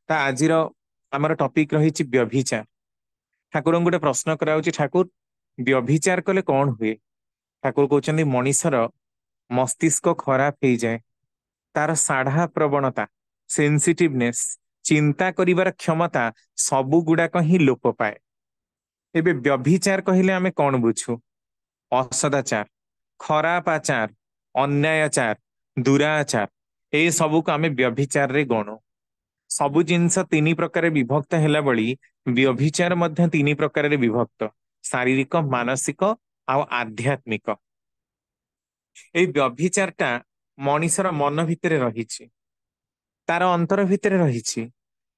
ता आजिर आमर टॉपिक रही व्यभिचार। ठाकुर गोटे प्रश्न कराउछि, ठाकुर व्यभिचार कले कौन हुए? ठाकुर कहते मनीषर मस्तिष्क खराब हो जाए, तार साढ़ा प्रवणता, सेंसिटिवनेस, चिंता करिवार क्षमता सबु गुड़ाक ही लोप पाए। एबे व्यभिचार कहले आमे कौन बुझू? असदाचार, खराप आचार, अन्यायचार, दुराचार, ए सबू को आमे व्यभिचार रे गणु। सबु जिनस तीन प्रकार विभक्त हैला बड़ी व्यभिचार मध्य तीन प्रकार विभक्त: शारीरिक, मानसिक आउ आध्यात्मिक। ए व्यभिचारटा मनीषर मन भितर रही, तार अंतर भितर रही,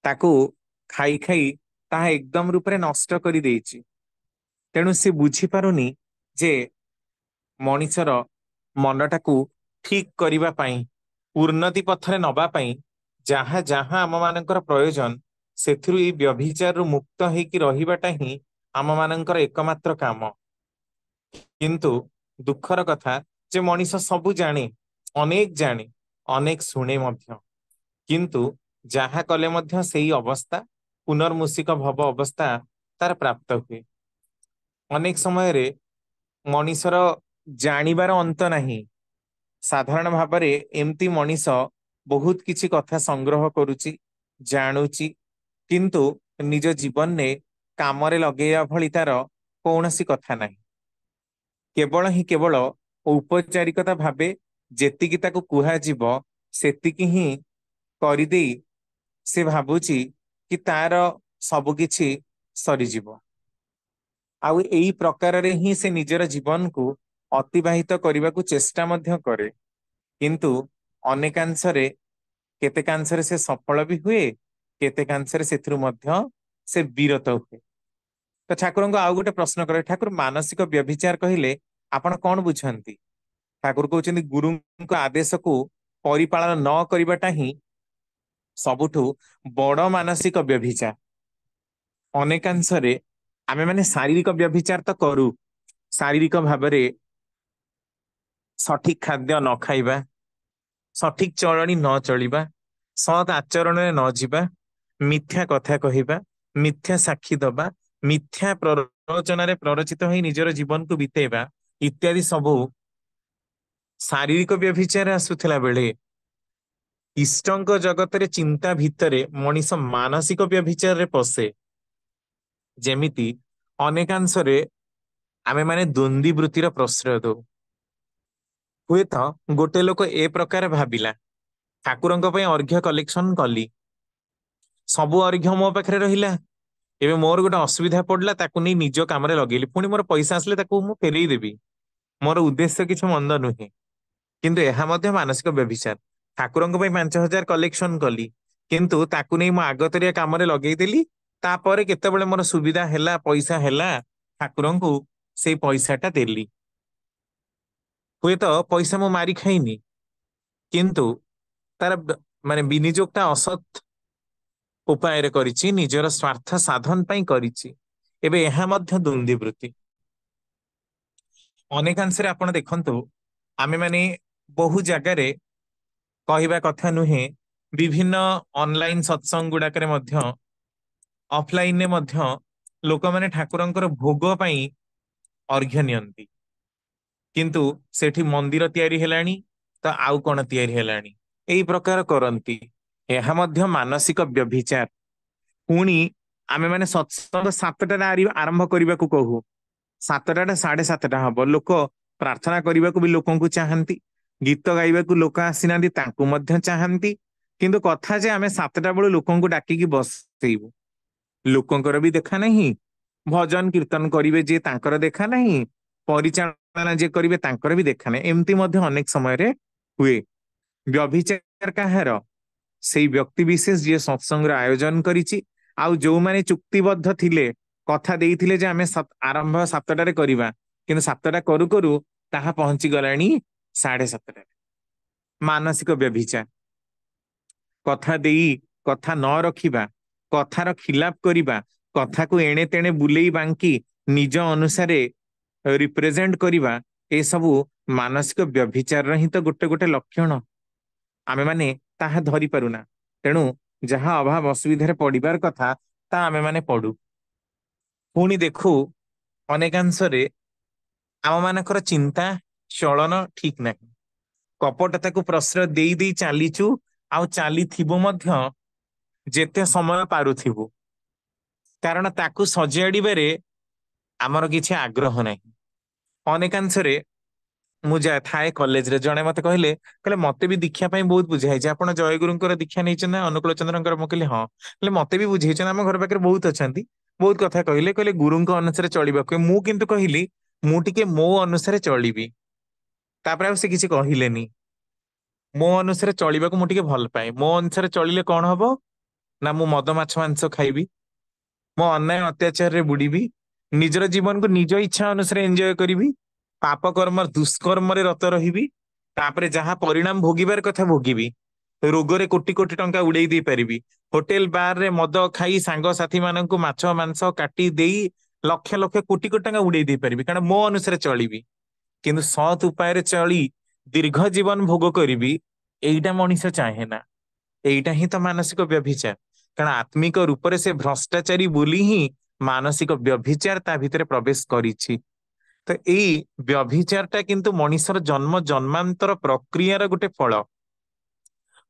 ताकू खाई खाई ताहा एकदम रूपरे नष्ट कर देछि। तेणु से बुझी पारुनी जे मनीषर मनटाकू ठीक करिबा पई, उन्नति पथरे नबा पई जहाँ जहाँ आम मानकर प्रयोजन, सेथिरु ई व्यभिचार रु मुक्त होइकी रहिबाटा ही आम मानकर एकमात्र काम। किंतु दुखर कथा जे मनीष सबु जाने, अनेक जाने, अनेक शुणे मध्य, किंतु जहाँ कले मध्य सेही अवस्था, पुनर्मूषिक भव अवस्था तार प्राप्त हुए। अनेक समय रे मनीषर जानिबार अंत नहीं। साधारण भावरे एमती मनीष बहुत किछि कथा संग्रह करुची, जानुची, किंतु निज जीवन ने कामरे लगेया भली तार कौनसी कथा नहीं। केवल ही केवल औपचारिकता भावे जेतिकी ताकू कुहाजिब सेतिकी ही करिदेई से भाबुची कि तार सब किछि सरीजिब। आउ एई प्रकार रे ही से निजर जीवन को अतिबाहित करने को चेष्टा मध्य करे, किंतु अनेकांशरे केतेकांशरे से सफल भी हुए, केतेकांशरे सेथिरु मध्य से विरत हुए। तो ठाकुर को आउ गोटे प्रश्न करे, ठाकुर मानसिक व्यभिचार कहले आपण कौन बुझंती? ठाकुर कहउछन्ती गुरु को आदेश को परिपालन न करिबाटा ही सबुठु बड़ मानसिक व्यभिचार। अनेकांशरे आमे माने शारीरिक व्यभिचार तो करू, शारीरिक भावरे सठिक खाद्य न खाइबा, सठिक चलनी न चलिबा, सत आचरण न जिबा, मिथ्या कथा कहिबा, मिथ्या साक्षी दबा, मिथ्या प्ररोचन प्ररोचित होई निजर जीवन को बितेबा इत्यादि सबू शारीरिक व्यभिचार आसुथिला बेले इष्टंक जगत रे चिंता भितरे मनीष मानसिक व्यभिचार रे पसे। जेमिति अनेकांशरे आमे माने द्वंद्वी वृत्तिर प्रश्रय दो। हुए तो गोटे लोक ए प्रकार भाविला, ठाकुरंक पई अर्घ्य कलेक्शन कली, सबु अर्घ्य मो पाखरे रहिला, एबे मोर गोटे असुविधा पड़ला, ताकू नहीं निज काम रे लगेली, पुणी मोर पैसा आसले ताकू मु फेरई देबी। मोर उद्देश्य किछ मंद नुहे, किंतु एहा मध्य मानसिक व्यभिचार। ठाकुरंक पई 5,000 कलेक्शन कली, किंतु ताकू नहीं मो आगतरिया काम रे लगेई देली, तापर केतेबेले मोर सुविधा हैला, पैसा हैला, ठाकुरंकु से पैसाटा देली। हुए तो पैसा मु मारी खाइनी, किंतु तार माने विनियोगटा असत उपाय रे करिछि, निजर स्वार्थ साधन पई करिछि। एबे एहा मध्य द्वंद्वी वृत्ति। अनेकांशरे आपण देखंतु आमे माने बहु जगारे कहवा कथा नुहे, विभिन्न ऑनलाइन सत्संग गुड़ाकरे मध्य, ऑफलाइन ने मध्य लोक माने ठाकुरंकर भोग पई अर्घ्य नियंती, किंतु सेठी मंदिर तैयारी हेलानी तो आउ कोन तैयारी हेलानी, एई प्रकार करंती। एहा मध्य मानसिक व्यभिचार। पुणी आमे माने सत्संग 7टा आरंभ करने को कहू, 7टा 7:30 हम लोक प्रार्थना करने को भी लोक चाहती, गीत गाइबा को लोक आसीना तांकु मध्य चाहती, किंतु कथा जे आमे 7टा बेलू लोक डाकिकी बसइबू, लोकंकर भी देखा नहीं, भजन कीर्तन करिवे जे तांकर देखा नहीं, परिचालना जे करिवे तांकर भी देखा नहीं, एमती मध्य अनेक समय रे हुए। व्यभिचार काହାର? सेई व्यक्ति विशेष जे सत्संग आयोजन करिछि, आउ जो माने चुक्तिबद्ध थिले, कथा देइथिले जे आमे आरंभ 7टारे करिबा, किंतु 7टा करू करू ताहा पहुंची गलानी 7:30। मानसिक व्यभिचार। कथा देई कथा न रखिबा, कथार खिलाप करिबा, कथा को एणे तेणे बुलेई बांकी निज अनुसारे रिप्रेजेंट करिबा, ए सबु मानसिक व्यभिचार ही तो गोटे गोटे लक्षण। आमे माने ताहा धरी पारुना। तेणु ଯାହା ଅଭାବ ଅସୁବିଧାରେ ପଡିବାର କଥା ତା ଆମେ ମାନେ ପଡୁ। ପୁଣି ଦେଖୁ ଅନେକାଂଶରେ ଆମ ମାନଙ୍କର ଚିନ୍ତା ଚଳନ ଠିକ ନାହିଁ। କପଟତାକୁ ପ୍ରଶ୍ରୟ ଦେଇ ଦେଇ ଚାଲିଛୁ, ଆଉ ଚାଲିଥିବୁ ମଧ୍ୟ ଯେତେ ସମୟ ପାରୁଥିବୁ। କାରଣ ତାକୁ ସଜାଡ଼ିବାରେ ଆମର କିଛି ଆଗ୍ରହ ନାହିଁ। ଅନେକାଂଶରେ ମୁଁ ଥାଏ କଲେଜରେ, ଜଣେ ମତେ କହିଲେ, ମତେ ବି ଦୀକ୍ଷା ପାଇଁ ବହୁତ ବୁଝାଇଛି, ଆପଣ ଜୟଗୁରୁଙ୍କର ଦୀକ୍ଷା ନେଇଛନ୍ତି ନା ଅନୁକୂଳ ଚନ୍ଦ୍ରଙ୍କର? ମୁଁ କହିଲି ହଁ। ହେଲେ ମତେ ବି ବୁଝେଇଛନ୍ତି, ଆମ ଘର ପାଖରେ ବହୁତ ଅଛନ୍ତି, ବହୁତ କଥା କହିଲେ, କହିଲେ ଗୁରୁଙ୍କ ଅନୁସାରେ ଚଳିବାକୁ। ମୁଁ କିନ୍ତୁ କହିଲି ମୁଁ ଟିକେ ମୋ ଅନୁସାରେ ଚଳିବି। ତାପରେ ଆଉ ସେ କିଛି କହିଲେନି। ମୋ ଅନୁସାରେ ଚଳିବାକୁ ମୁଁ ଟିକେ ଭଲ ପାଏ। ମୋ ଅନୁସାରେ ଚଳିଲେ କଣ ହବ ନା, ମୁଁ ମଦ ମାଛ ମାଂସ ଖାଇବି, ମୋ ଅନ୍ୟାୟ ଅତ୍ୟାଚାରରେ ବୁଡିବି, ନିଜର ଜୀବନକୁ ନିଜ ଇଚ୍ଛା ଅନୁସାରେ ଏନ୍ଜୟ କରିବି, ପାପ କର୍ମ ଦୁଷ୍କର୍ମରେ ରତ ରହିବି, ତାପରେ ଯାହା ପରିଣାମ ଭୋଗିବାର କଥା ଭୋଗିବି, ରୋଗରେ କୋଟି କୋଟି ଟଙ୍କା ଉଡେଇ ଦେଇ ପାରିବି, ହୋଟେଲ ବାରରେ ମଦ ଖାଇ ସାଙ୍ଗସାଥି ମାନଙ୍କୁ ମାଛ ମାଂସ କାଟି ଦେଇ ଲକ୍ଷ ଲକ୍ଷ କୋଟି କୋଟି ଟଙ୍କା ଉଡେଇ ଦେଇ ପାରିବି, କାରଣ ମୋ ଅନୁସାରେ ଚଳିବି। କିନ୍ତୁ ସତ୍ ଉପାୟରେ ଚଳି ଦୀର୍ଘ ଜୀବନ ଭୋଗ କରିବି, ଏଇଟା ମଣିଷ ଚାହେଁ ନା। ଏଇଟା ହିଁ ତ ମାନସିକ ବ୍ୟଭିଚାର। କାରଣ ଆତ୍ମିକ ରୂପରେ ସେ ଭ୍ରଷ୍ଟାଚାରୀ ବୋଲି ହିଁ ମାନସିକ ବ୍ୟଭିଚାର ତା ଭିତରେ ପ୍ରବେଶ କରିଛି। ତ ଏଇ ବ୍ୟଭିଚାରଟା କିନ୍ତୁ ମଣିଷର ଜନ୍ମ ଜନ୍ମାନ୍ତର ପ୍ରକ୍ରିୟାର ଗୋଟେ ଫଳ।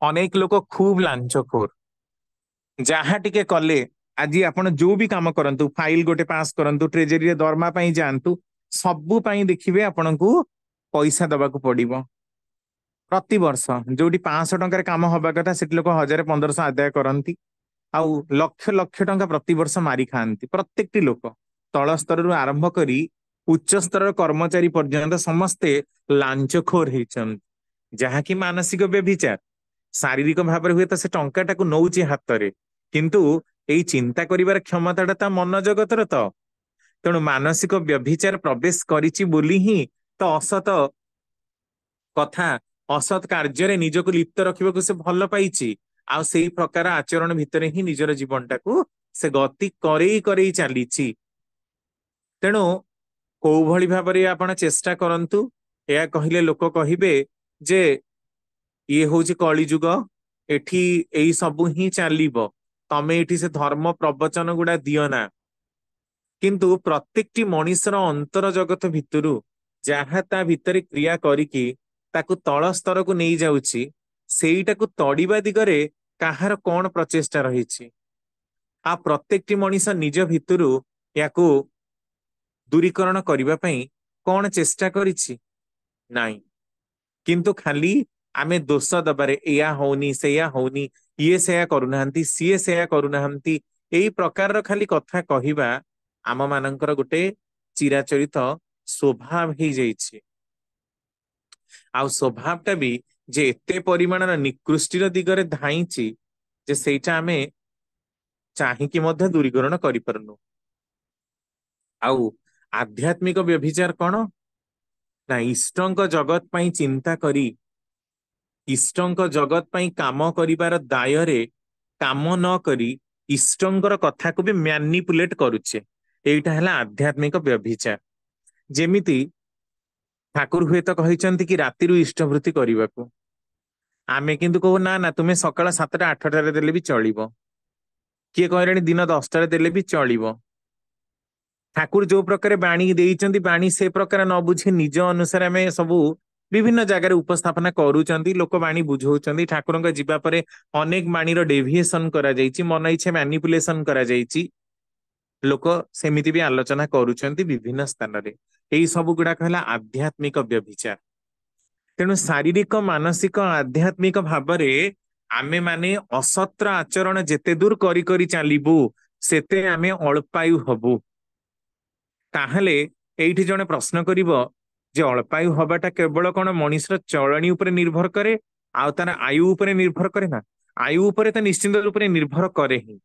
ଅନେକ ଲୋକ ଖୁବ ଲାଞ୍ଚଖୋର, ଯାହା ଟିକେ କଲେ, ଆଜି ଆପଣ ଯୋଉ ବି କାମ କରନ୍ତୁ, ଫାଇଲ ଗୋଟେ ପାସ୍ କରନ୍ତୁ, ଟ୍ରେଜେରୀରେ ଦରମା ପାଇଁ ଯାଆନ୍ତୁ, ସବୁ ପାଇଁ ଦେଖିବେ ଆପଣଙ୍କୁ ପଇସା ଦବାକୁ ପଡିବ। ପ୍ରତିବର୍ଷ ଯୋଉଠି 500 ଟଙ୍କାରେ କାମ ହବା କଥା ସେଠି ଲୋକ 1000 1500 ଆଦାୟ କରନ୍ତି, ଆଉ ଲକ୍ଷ ଲକ୍ଷ ଟଙ୍କା ପ୍ରତିବର୍ଷ ମାରି ଖାଆନ୍ତି। ପ୍ରତ୍ୟେକଟି ଲୋକ, ତଳ ସ୍ତରରୁ ଆରମ୍ଭ କରି ଉଚ୍ଚ ସ୍ତରର କର୍ମଚାରୀ ପର୍ଯ୍ୟନ୍ତ ସମସ୍ତେ ଲାଞ୍ଚଖୋର ହେଇଛନ୍ତି, ଯାହାକି ମାନସିକ ବ୍ୟଭିଚାର। ଶାରୀରିକ ଭାବରେ ହୁଏତ ସେ ଟଙ୍କାଟାକୁ ନଉଛି ହାତରେ, କିନ୍ତୁ ଏଇ ଚିନ୍ତା କରିବାର କ୍ଷମତାଟା ତା ମନ ଜଗତର। ତେଣୁ ମାନସିକ ବ୍ୟଭିଚାର ପ୍ରବେଶ କରିଛି ବୋଲି ହିଁ ତ ଅସତ କଥା, ଅସତ୍ କାର୍ଯ୍ୟରେ ନିଜକୁ ଲିପ୍ତ ରଖିବାକୁ ସେ ଭଲ ପାଇଛି। ଆଉ ସେଇ ପ୍ରକାର ଆଚରଣ ଭିତରେ ହିଁ ନିଜର ଜୀବନଟାକୁ ସେ ଗତି କରେଇ କରେଇ ଚାଲିଛି। ତେଣୁ କୋଉ ଭଳି ଭାବରେ ଆପଣ ଚେଷ୍ଟା କରନ୍ତୁ, ଏହା କହିଲେ ଲୋକ କହିବେ ଯେ ଇଏ ହଉଛି କଳି ଯୁଗ, ଏଠି ଏଇ ସବୁ ହିଁ ଚାଲିବ, ତମେ ଏଠି ସେ ଧର୍ମ ପ୍ରବଚନ ଗୁଡା ଦିଅ ନା। କିନ୍ତୁ ପ୍ରତ୍ୟେକଟି ମଣିଷର ଅନ୍ତର ଜଗତ ଭିତରୁ ଯାହା ତା ଭିତରେ କ୍ରିୟା କରିକି ତାକୁ ତଳ ସ୍ତରକୁ ନେଇ ଯାଉଛି, ସେଇଟାକୁ ତଡ଼ିବା ଦିଗରେ କାହାର କଣ ପ୍ରଚେଷ୍ଟା ରହିଛି? ଆଉ ପ୍ରତ୍ୟେକଟି ମଣିଷ ନିଜ ଭିତରୁ ୟାକୁ ଦୂରୀକରଣ କରିବା ପାଇଁ କଣ ଚେଷ୍ଟା କରିଛି? ନାଇଁ। କିନ୍ତୁ ଖାଲି ଆମେ ଦୋଷ ଦବାରେ, ଏଇଆ ହଉନି ସେଇଆ ହଉନି, ଇଏ ସେୟା କରୁନାହାନ୍ତି, ସିଏ ସେୟା କରୁନାହାନ୍ତି, ଏଇ ପ୍ରକାରର ଖାଲି କଥା କହିବା ଆମ ମାନଙ୍କର ଗୋଟେ ଚିରାଚରିତ ସ୍ୱଭାବ ହେଇଯାଇଛି। ଆଉ ସ୍ୱଭାବଟା ବି ଯେ ଏତେ ପରିମାଣର ନିକୃଷ୍ଟିର ଦିଗରେ ଧାଇଁଛି ଯେ ସେଇଟା ଆମେ ଚାହିଁକି ମଧ୍ୟ ଦୂରୀକରଣ କରିପାରୁନୁ। ଆଉ ଆଧ୍ୟାତ୍ମିକ ବ୍ୟଭିଚାର କଣ ନା, ଇଷ୍ଟଙ୍କ ଜଗତ ପାଇଁ ଚିନ୍ତା କରି, ଇଷ୍ଟଙ୍କ ଜଗତ ପାଇଁ କାମ କରିବାର ଦାୟରେ କାମ ନ କରି ଇଷ୍ଟଙ୍କର କଥାକୁ ବି ମ୍ୟାନିପୁଲେଟ କରୁଛେ। ଏଇଟା ହେଲା ଆଧ୍ୟାତ୍ମିକ ବ୍ୟଭିଚାର। ଯେମିତି ଠାକୁର ହୁଏତ କହିଛନ୍ତି କି ରାତିରୁ ଇଷ୍ଟବୃତ୍ତି କରିବାକୁ, ଆମେ କିନ୍ତୁ କହୁ ନା ନା, ତୁମେ ସକାଳ 7ଟା 8ଟାରେ ଦେଲେ ବି ଚଳିବ, କିଏ କହିଲେଣି ଦିନ 10ଟାରେ ଦେଲେ ବି ଚଳିବ। ଠାକୁର ଯୋଉ ପ୍ରକାର ବାଣୀ ଦେଇଛନ୍ତି, ବାଣୀ ସେ ପ୍ରକାର ନ ବୁଝି ନିଜ ଅନୁସାରେ ଆମେ ସବୁ ବିଭିନ୍ନ ଜାଗାରେ ଉପସ୍ଥାପନା କରୁଛନ୍ତି, ଲୋକ ବାଣୀ ବୁଝଉଛନ୍ତି। ଠାକୁରଙ୍କ ଯିବା ପରେ ଅନେକ ବାଣୀର ଡେଭିଏସନ କରାଯାଇଛି, ମନ ଇଚ୍ଛା ମ୍ୟାନିପୁଲେସନ କରାଯାଇଛି। ଲୋକ ସେମିତି ବି ଆଲୋଚନା କରୁଛନ୍ତି ବିଭିନ୍ନ ସ୍ଥାନରେ। ଏଇ ସବୁ ଗୁଡାକ ହେଲା ଆଧ୍ୟାତ୍ମିକ ବ୍ୟଭିଚାର। ତେଣୁ ଶାରୀରିକ, ମାନସିକ, ଆଧ୍ୟାତ୍ମିକ ଭାବରେ ଆମେ ମାନେ ଅସତ୍ର ଆଚରଣ ଯେତେ ଦୂର କରି କରି ଚାଲିବୁ, ସେତେ ଆମେ ଅଳ୍ପାୟୁ ହବୁ। ତାହେଲେ ଏଇଠି ଜଣେ ପ୍ରଶ୍ନ କରିବ ଯେ ଅଳ୍ପାୟୁ ହବାଟା କେବଳ କଣ ମଣିଷର ଚଳଣି ଉପରେ ନିର୍ଭର କରେ, ଆଉ ତାର ଆୟୁ ଉପରେ ନିର୍ଭର କରେ? ନା, ଆୟୁ ଉପରେ ତ ନିଶ୍ଚିନ୍ତ ରୂପରେ ନିର୍ଭର କରେ ହିଁ।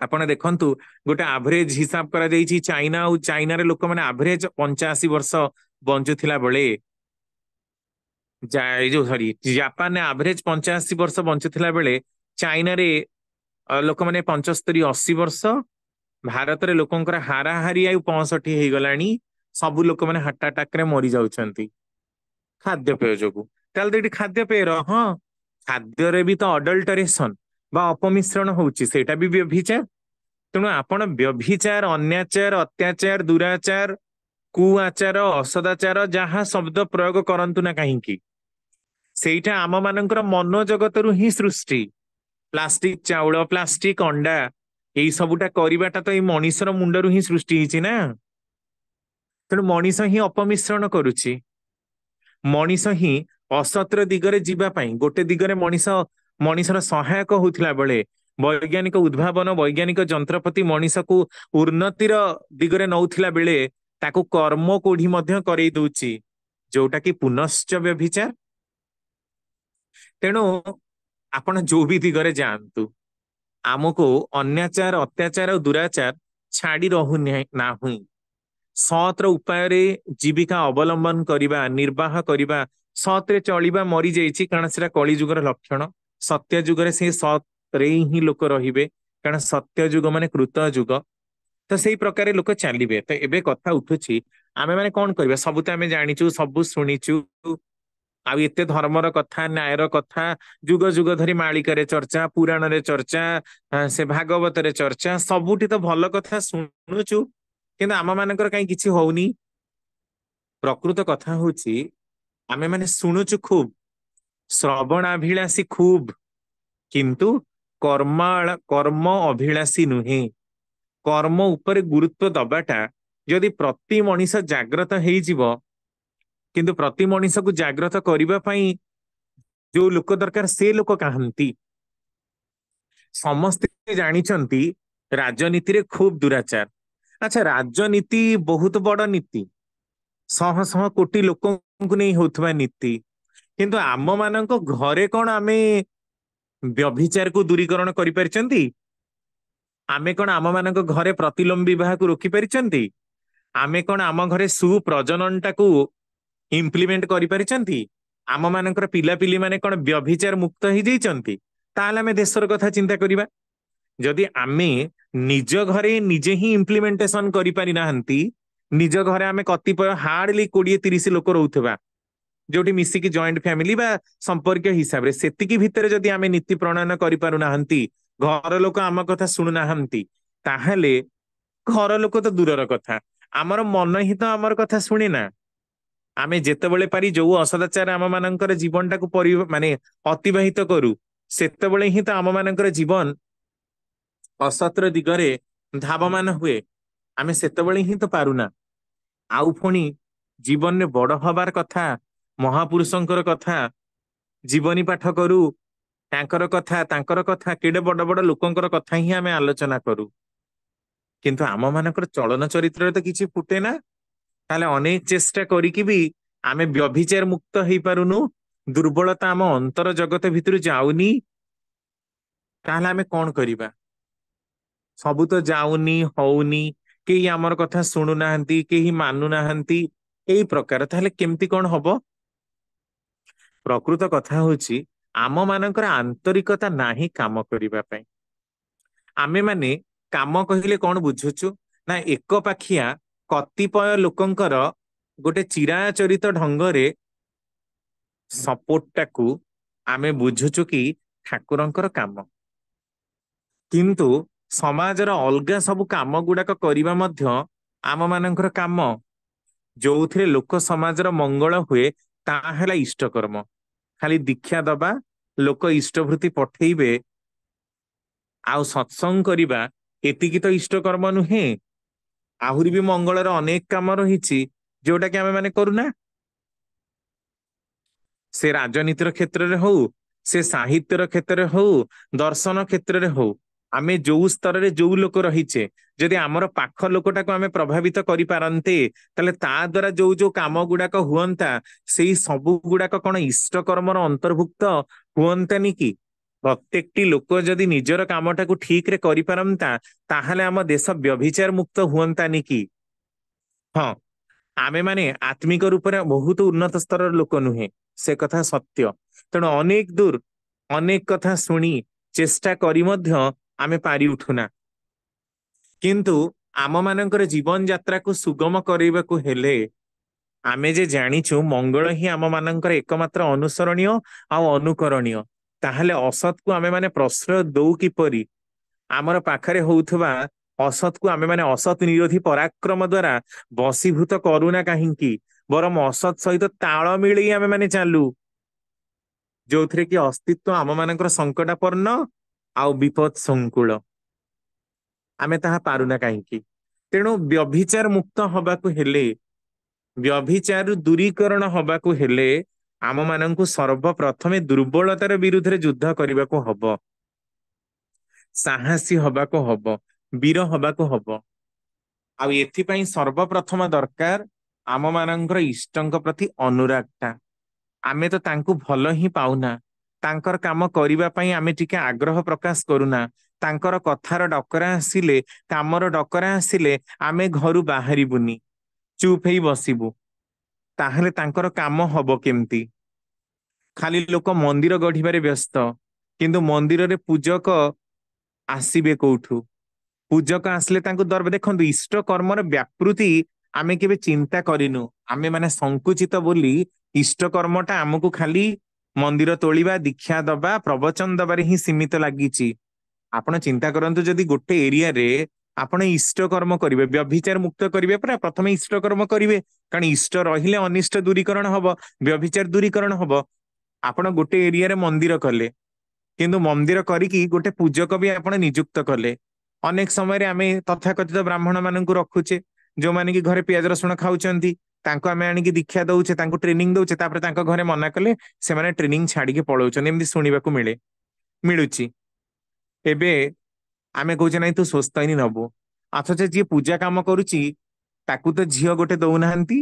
ଆପଣ ଦେଖନ୍ତୁ, ଗୋଟେ ଆଭରେଜ ହିସାବ କରାଯାଇଛି, ଚାଇନା, ଆଉ ଚାଇନାରେ ଲୋକମାନେ ଆଭରେଜ 85 ବର୍ଷ ବଞ୍ଚୁଥିଲା ବେଳେ, ଏଇ ଯୋଉ ସରି ଜାପାନରେ ଆଭରେଜ 85 ବର୍ଷ ବଞ୍ଚୁଥିଲା ବେଳେ, ଚାଇନାରେ ଲୋକମାନେ 75 80 ବର୍ଷ, ଭାରତରେ ଲୋକଙ୍କର ହାରାହାରି ଆୟୁ 65 ହେଇଗଲାଣି। ସବୁ ଲୋକମାନେ ହାର୍ଟ ଆଟାକରେ ମରି ଯାଉଛନ୍ତି ଖାଦ୍ୟପେୟ ଯୋଗୁ। ତାହେଲେ ତ ଏଠି ଖାଦ୍ୟପେୟର, ହଁ, ଖାଦ୍ୟରେ ବି ତ ଅଡଲ୍ଟରେସନ, ବା ଅପମିଶ୍ରଣ ହଉଛି ସେଇଟା ବି ବ୍ୟଭିଚାର। ତେଣୁ ଆପଣ ବ୍ୟଭିଚାର, ଅନ୍ୟାଚାର, ଅତ୍ୟାଚାର, ଦୁରାଚାର, କୁଆଚାର, ଅସଦାଚାର ଯାହା ଶବ୍ଦ ପ୍ରୟୋଗ କରନ୍ତୁ ନା କାହିଁକି, ସେଇଟା ଆମ ମାନଙ୍କର ମନୋଜଗତରୁ ହିଁ ସୃଷ୍ଟି। ପ୍ଲାଷ୍ଟିକ ଚାଉଳ, ପ୍ଲାଷ୍ଟିକ ଅଣ୍ଡା, ଏଇ ସବୁଟା କରିବାଟା ତ ଏଇ ମଣିଷର ମୁଣ୍ଡରୁ ହିଁ ସୃଷ୍ଟି ହେଇଛି ନା। ତେଣୁ ମଣିଷ ହିଁ ଅପମିଶ୍ରଣ କରୁଛି। ମଣିଷ ହିଁ ଅସତ୍ର ଦିଗରେ ଯିବା ପାଇଁ, ଗୋଟେ ଦିଗରେ ମଣିଷର ସହାୟକ ହଉଥିଲା ବେଳେ ବୈଜ୍ଞାନିକ ଉଦ୍ଭାବନ, ବୈଜ୍ଞାନିକ ଯନ୍ତ୍ରପାତି ମଣିଷକୁ ଉନ୍ନତିର ଦିଗରେ ନଉଥିଲା ବେଳେ ତାକୁ କର୍ମ କୋଢି ମଧ୍ୟ କରେଇ ଦଉଛି, ଯୋଉଟା କି ପୁନଶ୍ଚ ବ୍ୟଭିଚାର। ତେଣୁ ଆପଣ ଯୋଉ ବି ଦିଗରେ ଯାଆନ୍ତୁ, ଆମକୁ ଅନ୍ୟାଚାର, ଅତ୍ୟାଚାର ଆଉ ଦୁରାଚାର ଛାଡି ରହୁନି ନାହିଁ। ସତ୍ର ଉପାୟରେ ଜୀବିକା ଅବଲମ୍ବନ କରିବା, ନିର୍ବାହ କରିବା, ସତରେ ଚଳିବା ମରିଯାଇଛି, କାରଣ ସେଟା କଳି ଯୁଗର ଲକ୍ଷଣ। ସତ୍ୟ ଯୁଗରେ ସେ ସତରେ ହିଁ ଲୋକ ରହିବେ, କାରଣ ସତ୍ୟ ଯୁଗ ମାନେ କୃତ ଯୁଗ। ତ ସେଇ ପ୍ରକାରେ ଲୋକ ଚାଲିବେ। ତ ଏବେ କଥା ଉଠୁଛି, ଆମେ ମାନେ କଣ କରିବା? ସବୁ ତ ଆମେ ଜାଣିଛୁ, ସବୁ ଶୁଣିଛୁ, ଆଉ ଏତେ ଧର୍ମର କଥା, ନ୍ୟାୟର କଥା ଯୁଗ ଯୁଗ ଧରି ମାଳିକାରେ ଚର୍ଚ୍ଚା, ପୁରାଣରେ ଚର୍ଚ୍ଚା, ସେ ଭାଗବତରେ ଚର୍ଚ୍ଚା, ସବୁଠି ତ ଭଲ କଥା ଶୁଣୁଛୁ, କିନ୍ତୁ ଆମ ମାନଙ୍କର କାହିଁ କିଛି ହଉନି। ପ୍ରକୃତ କଥା ହଉଛି, ଆମେ ମାନେ ଶୁଣୁଛୁ ଖୁବ, ଶ୍ରବଣାଭିଳାଷୀ ଖୁବ, କିନ୍ତୁ କର୍ମ ଅଭିଳାଷୀ ନୁହେଁ। କର୍ମ ଉପରେ ଗୁରୁତ୍ୱ ଦବାଟା, ଯଦି ପ୍ରତି ମଣିଷ ଜାଗ୍ରତ ହେଇଯିବ, କିନ୍ତୁ ପ୍ରତି ମଣିଷକୁ ଜାଗ୍ରତ କରିବା ପାଇଁ ଯୋଉ ଲୋକ ଦରକାର ସେ ଲୋକ କାହାନ୍ତି? ସମସ୍ତେ ଜାଣିଛନ୍ତି ରାଜନୀତିରେ ଖୁବ ଦୁରାଚାର। ଆଚ୍ଛା, ରାଜନୀତି ବହୁତ ବଡ ନୀତି, ଶହ ଶହ କୋଟି ଲୋକଙ୍କୁ ନେଇ ହଉଥିବା ନୀତି, କିନ୍ତୁ ଆମ ମାନଙ୍କ ଘରେ କଣ ଆମେ ବ୍ୟଭିଚାରକୁ ଦୂରୀକରଣ କରିପାରିଛନ୍ତି? ଆମେ କଣ ଆମ ମାନଙ୍କ ଘରେ ପ୍ରତିଲୋମ ବିବାହକୁ ରୋକି ପାରିଛନ୍ତି? ଆମେ କଣ ଆମ ଘରେ ସୁପ୍ରଜନନଟାକୁ ଇମ୍ପ୍ଲିମେଣ୍ଟ କରିପାରିଛନ୍ତି? ଆମ ମାନଙ୍କର ପିଲାପିଲି ମାନେ କଣ ବ୍ୟଭିଚାର ମୁକ୍ତ ହେଇଯାଇଛନ୍ତି? ତାହେଲେ ଆମେ ଦେଶର କଥା ଚିନ୍ତା କରିବା। ଯଦି ଆମେ ନିଜ ଘରେ ନିଜେ ହିଁ ଇମ୍ପ୍ଲିମେଣ୍ଟେସନ କରିପାରି ନାହାନ୍ତି, ନିଜ ଘରେ ଆମେ କତିପୟ ହାର୍ଡଲି 20-30 ଲୋକ ରହୁଥିବା, ଯୋଉଠି ମିଶିକି ଜଏଣ୍ଟ ଫ୍ୟାମିଲି ବା ସମ୍ପର୍କୀୟ ହିସାବରେ, ସେତିକି ଭିତରେ ଯଦି ଆମେ ନୀତି ପ୍ରଣୟନ କରିପାରୁନାହାନ୍ତି, ଘର ଲୋକ ଆମ କଥା ଶୁଣୁନାହାନ୍ତି, ତାହେଲେ ଘର ଲୋକ ତ ଦୂରର କଥା, ଆମର ମନ ହିଁ ତ ଆମର କଥା ଶୁଣେ ନା। ଆମେ ଯେତେବେଳେ ପାରି ଯୋଉ ଅସଦାଚାର ଆମ ମାନଙ୍କର ଜୀବନଟାକୁ ମାନେ ଅତିବାହିତ କରୁ, ସେତେବେଳେ ହିଁ ତ ଆମ ମାନଙ୍କର ଜୀବନ ଅସତ୍ର ଦିଗରେ ଧାବମାନ ହୁଏ। ଆମେ ସେତେବେଳେ ହିଁ ତ ପାରୁନା। ଆଉ ପୁଣି ଜୀବନରେ ବଡ ହବାର କଥା, ମହାପୁରୁଷଙ୍କର କଥା ଜୀବନୀ ପାଠ କରୁ, ତାଙ୍କର କଥା କେଡେ ବଡ ବଡ ଲୋକଙ୍କର କଥା ହିଁ ଆମେ ଆଲୋଚନା କରୁ, କିନ୍ତୁ ଆମ ମାନଙ୍କର ଚଳନ ଚରିତ୍ରରେ ତ କିଛି ଫୁଟେ ନା। ତାହେଲେ ଅନେକ ଚେଷ୍ଟା କରିକି ବି ଆମେ ବ୍ୟଭିଚାର ମୁକ୍ତ ହେଇପାରୁନୁ, ଦୁର୍ବଳତା ଆମ ଅନ୍ତର ଜଗତ ଭିତରୁ ଯାଉନି। ତାହେଲେ ଆମେ କଣ କରିବା? ସବୁ ତ ଯାଉନି, ହଉନି, କେହି ଆମର କଥା ଶୁଣୁନାହାନ୍ତି, କେହି ମାନୁନାହାନ୍ତି, ଏଇ ପ୍ରକାର। ତାହେଲେ କେମିତି କଣ ହବ? ପ୍ରକୃତ କଥା ହଉଛି, ଆମ ମାନଙ୍କର ଆନ୍ତରିକତା ନାହିଁ କାମ କରିବା ପାଇଁ। ଆମେ ମାନେ କାମ କହିଲେ କଣ ବୁଝୁଛୁ ନା, ଏକ ପାଖିଆ କତିପୟ ଲୋକଙ୍କର ଗୋଟେ ଚିରାଚରିତ ଢଙ୍ଗରେ ସପୋର୍ଟଟାକୁ ଆମେ ବୁଝୁଛୁ କି ଠାକୁରଙ୍କର କାମ। କିନ୍ତୁ ସମାଜର ଅଲଗା ସବୁ କାମ ଗୁଡାକ କରିବା ମଧ୍ୟ ଆମ ମାନଙ୍କର କାମ, ଯୋଉଥିରେ ଲୋକ ସମାଜର ମଙ୍ଗଳ ହୁଏ, ତାହା ହେଲା ଇଷ୍ଟକର୍ମ। ଖାଲି ଦୀକ୍ଷା ଦବା, ଲୋକ ଇଷ୍ଟଭୃତି ପଠେଇବେ ଆଉ ସତ୍ସଙ୍ଗ କରିବା, ଏତିକି ତ ଇଷ୍ଟକର୍ମ ନୁହେଁ। ଆହୁରି ବି ମଙ୍ଗଳର ଅନେକ କାମ ରହିଛି, ଯୋଉଟା କି ଆମେ ମାନେ କରୁନା। ସେ ରାଜନୀତିର କ୍ଷେତ୍ରରେ ହଉ, ସେ ସାହିତ୍ୟର କ୍ଷେତ୍ରରେ ହଉ, ଦର୍ଶନ କ୍ଷେତ୍ରରେ ହଉ, ଆମେ ଯୋଉ ସ୍ତରରେ ଯୋଉ ଲୋକ ରହିଛେ, ଯଦି ଆମର ପାଖ ଲୋକଟାକୁ ଆମେ ପ୍ରଭାବିତ କରିପାରନ୍ତେ, ତାହେଲେ ତା ଦ୍ଵାରା ଯୋଉ ଯୋଉ କାମ ଗୁଡାକ ହୁଅନ୍ତା, ସେଇ ସବୁ ଗୁଡାକ କଣ ଇଷ୍ଟକର୍ମର ଅନ୍ତର୍ଭୁକ୍ତ ହୁଅନ୍ତାନି କି? ପ୍ରତ୍ୟେକଟି ଲୋକ ଯଦି ନିଜର କାମଟାକୁ ଠିକରେ କରିପାରନ୍ତା, ତାହେଲେ ଆମ ଦେଶ ବ୍ୟଭିଚାର ମୁକ୍ତ ହୁଅନ୍ତାନି କି? ହଁ, ଆମେ ମାନେ ଆତ୍ମିକ ରୂପରେ ବହୁତ ଉନ୍ନତ ସ୍ତରର ଲୋକ ନୁହେଁ, ସେ କଥା ସତ୍ୟ। ତେଣୁ ଅନେକ ଦୂର ଅନେକ କଥା ଶୁଣି ଚେଷ୍ଟା କରି ମଧ୍ୟ ଆମେ ପାରି ଉଠୁନା। କିନ୍ତୁ ଆମ ମାନଙ୍କର ଜୀବନ ଯାତ୍ରାକୁ ସୁଗମ କରିବାକୁ ହେଲେ ଆମେ ଯେ ଜାଣିଛୁ, ମଙ୍ଗଳ ହିଁ ଆମ ମାନଙ୍କର ଏକମାତ୍ର ଅନୁସରଣୀୟ ଆଉ ଅନୁକରଣୀୟ। ତାହେଲେ ଅସତକୁ ଆମେ ମାନେ ପ୍ରଶ୍ରୟ ଦଉ କିପରି? ଆମର ପାଖରେ ହଉଥିବା ଅସତକୁ ଆମେ ମାନେ ଅସତ ନିରୋଧୀ ପରାକ୍ରମ ଦ୍ଵାରା ବଶୀଭୂତ କରୁନା କାହିଁକି? ବରଂ ଅସତ ସହିତ ତାଳ ମିଳେଇ ଆମେ ମାନେ ଚାଲୁ, ଯୋଉଥିରେ କି ଅସ୍ତିତ୍ୱ ଆମ ମାନଙ୍କର ସଙ୍କଟାପନ୍ନ ଆଉ ବିପଦ ସଂକୁଳ। ଆମେ ତାହା ପାରୁନା କାହିଁକି? ତେଣୁ ବ୍ୟଭିଚାର ମୁକ୍ତ ହବାକୁ ହେଲେ, ବ୍ୟଭିଚାର ଦୂରୀକରଣ ହବାକୁ ହେଲେ ଆମ ମାନଙ୍କୁ ସର୍ବପ୍ରଥମେ ଦୁର୍ବଳତାର ବିରୁଦ୍ଧରେ ଯୁଦ୍ଧ କରିବାକୁ ହବ, ସାହସୀ ହବାକୁ ହବ, ବୀର ହବାକୁ ହବ। ଆଉ ଏଥିପାଇଁ ସର୍ବପ୍ରଥମ ଦରକାର ଆମ ମାନଙ୍କର ଇଷ୍ଟଙ୍କ ପ୍ରତି ଅନୁରାଗଟା। ଆମେ ତ ତାଙ୍କୁ ଭଲ ହିଁ ପାଉନା, ତାଙ୍କର କାମ କରିବା ପାଇଁ ଆମେ ଟିକେ ଆଗ୍ରହ ପ୍ରକାଶ କରୁନା। ତାଙ୍କର କଥାର ଡକରା ଆସିଲେ, କାମର ଡକରା ଆସିଲେ ଆମେ ଘରୁ ବାହାରିବୁନି, ଚୁପ ହେଇ ବସିବୁ। ତାହେଲେ ତାଙ୍କର କାମ ହବ କେମିତି? ଖାଲି ଲୋକ ମନ୍ଦିର ଗଢିବାରେ ବ୍ୟସ୍ତ, କିନ୍ତୁ ମନ୍ଦିରରେ ପୂଜକ ଆସିବେ କୋଉଠୁ? ପୂଜକ ଆସିଲେ ତାଙ୍କୁ ଦରବ ଦେଖନ୍ତୁ, ଇଷ୍ଟ କର୍ମର ବ୍ୟାପୃତି ଆମେ କେବେ ଚିନ୍ତା କରିନୁ। ଆମେ ମାନେ ସଂକୁଚିତ ବୋଲି ଇଷ୍ଟ କର୍ମଟା ଆମକୁ ଖାଲି ମନ୍ଦିର ତୋଳିବା, ଦୀକ୍ଷା ଦବା, ପ୍ରବଚନ ଦବାରେ ହିଁ ସୀମିତ ଲାଗିଛି। ଆପଣ ଚିନ୍ତା କରନ୍ତୁ, ଯଦି ଗୋଟେ ଏରିଆରେ ଆପଣ ଇଷ୍ଟ କର୍ମ କରିବେ, ବ୍ୟଭିଚାର ମୁକ୍ତ କରିବେ, ପରା ପ୍ରଥମେ ଇଷ୍ଟ କର୍ମ କରିବେ, କାରଣ ଇଷ୍ଟ ରହିଲେ ଅନିଷ୍ଟ ଦୂରୀକରଣ ହବ, ବ୍ୟଭିଚାର ଦୂରୀକରଣ ହବ। ଆପଣ ଗୋଟେ ଏରିଆରେ ମନ୍ଦିର କଲେ, କିନ୍ତୁ ମନ୍ଦିର କରିକି ଗୋଟେ ପୂଜକ ବି ଆପଣ ନିଯୁକ୍ତ କଲେ। ଅନେକ ସମୟରେ ଆମେ ତଥାକଥିତ ବ୍ରାହ୍ମଣ ମାନଙ୍କୁ ରଖୁଛେ, ଯୋଉମାନେ କି ଘରେ ପିଆଜ ରସୁଣ ଖାଉଛନ୍ତି, ତାଙ୍କୁ ଆମେ ଆଣିକି ଦୀକ୍ଷା ଦଉଛେ, ତାଙ୍କୁ ଟ୍ରେନିଂ ଦଉଛେ, ତାପରେ ତାଙ୍କ ଘରେ ମନା କଲେ ସେମାନେ ଟ୍ରେନିଂ ଛାଡିକି ପଳଉଛନ୍ତି। ଏମିତି ଶୁଣିବାକୁ ମିଳୁଛି। ଏବେ ଆମେ କହୁଛେ ନାଇଁ ତୁ ସ୍ୱସ୍ତୟିନୀ ନବୁ, ଅଥଚ ଯିଏ ପୂଜା କାମ କରୁଛି ତାକୁ ତ ଝିଅ ଗୋଟେ ଦଉନାହାନ୍ତି।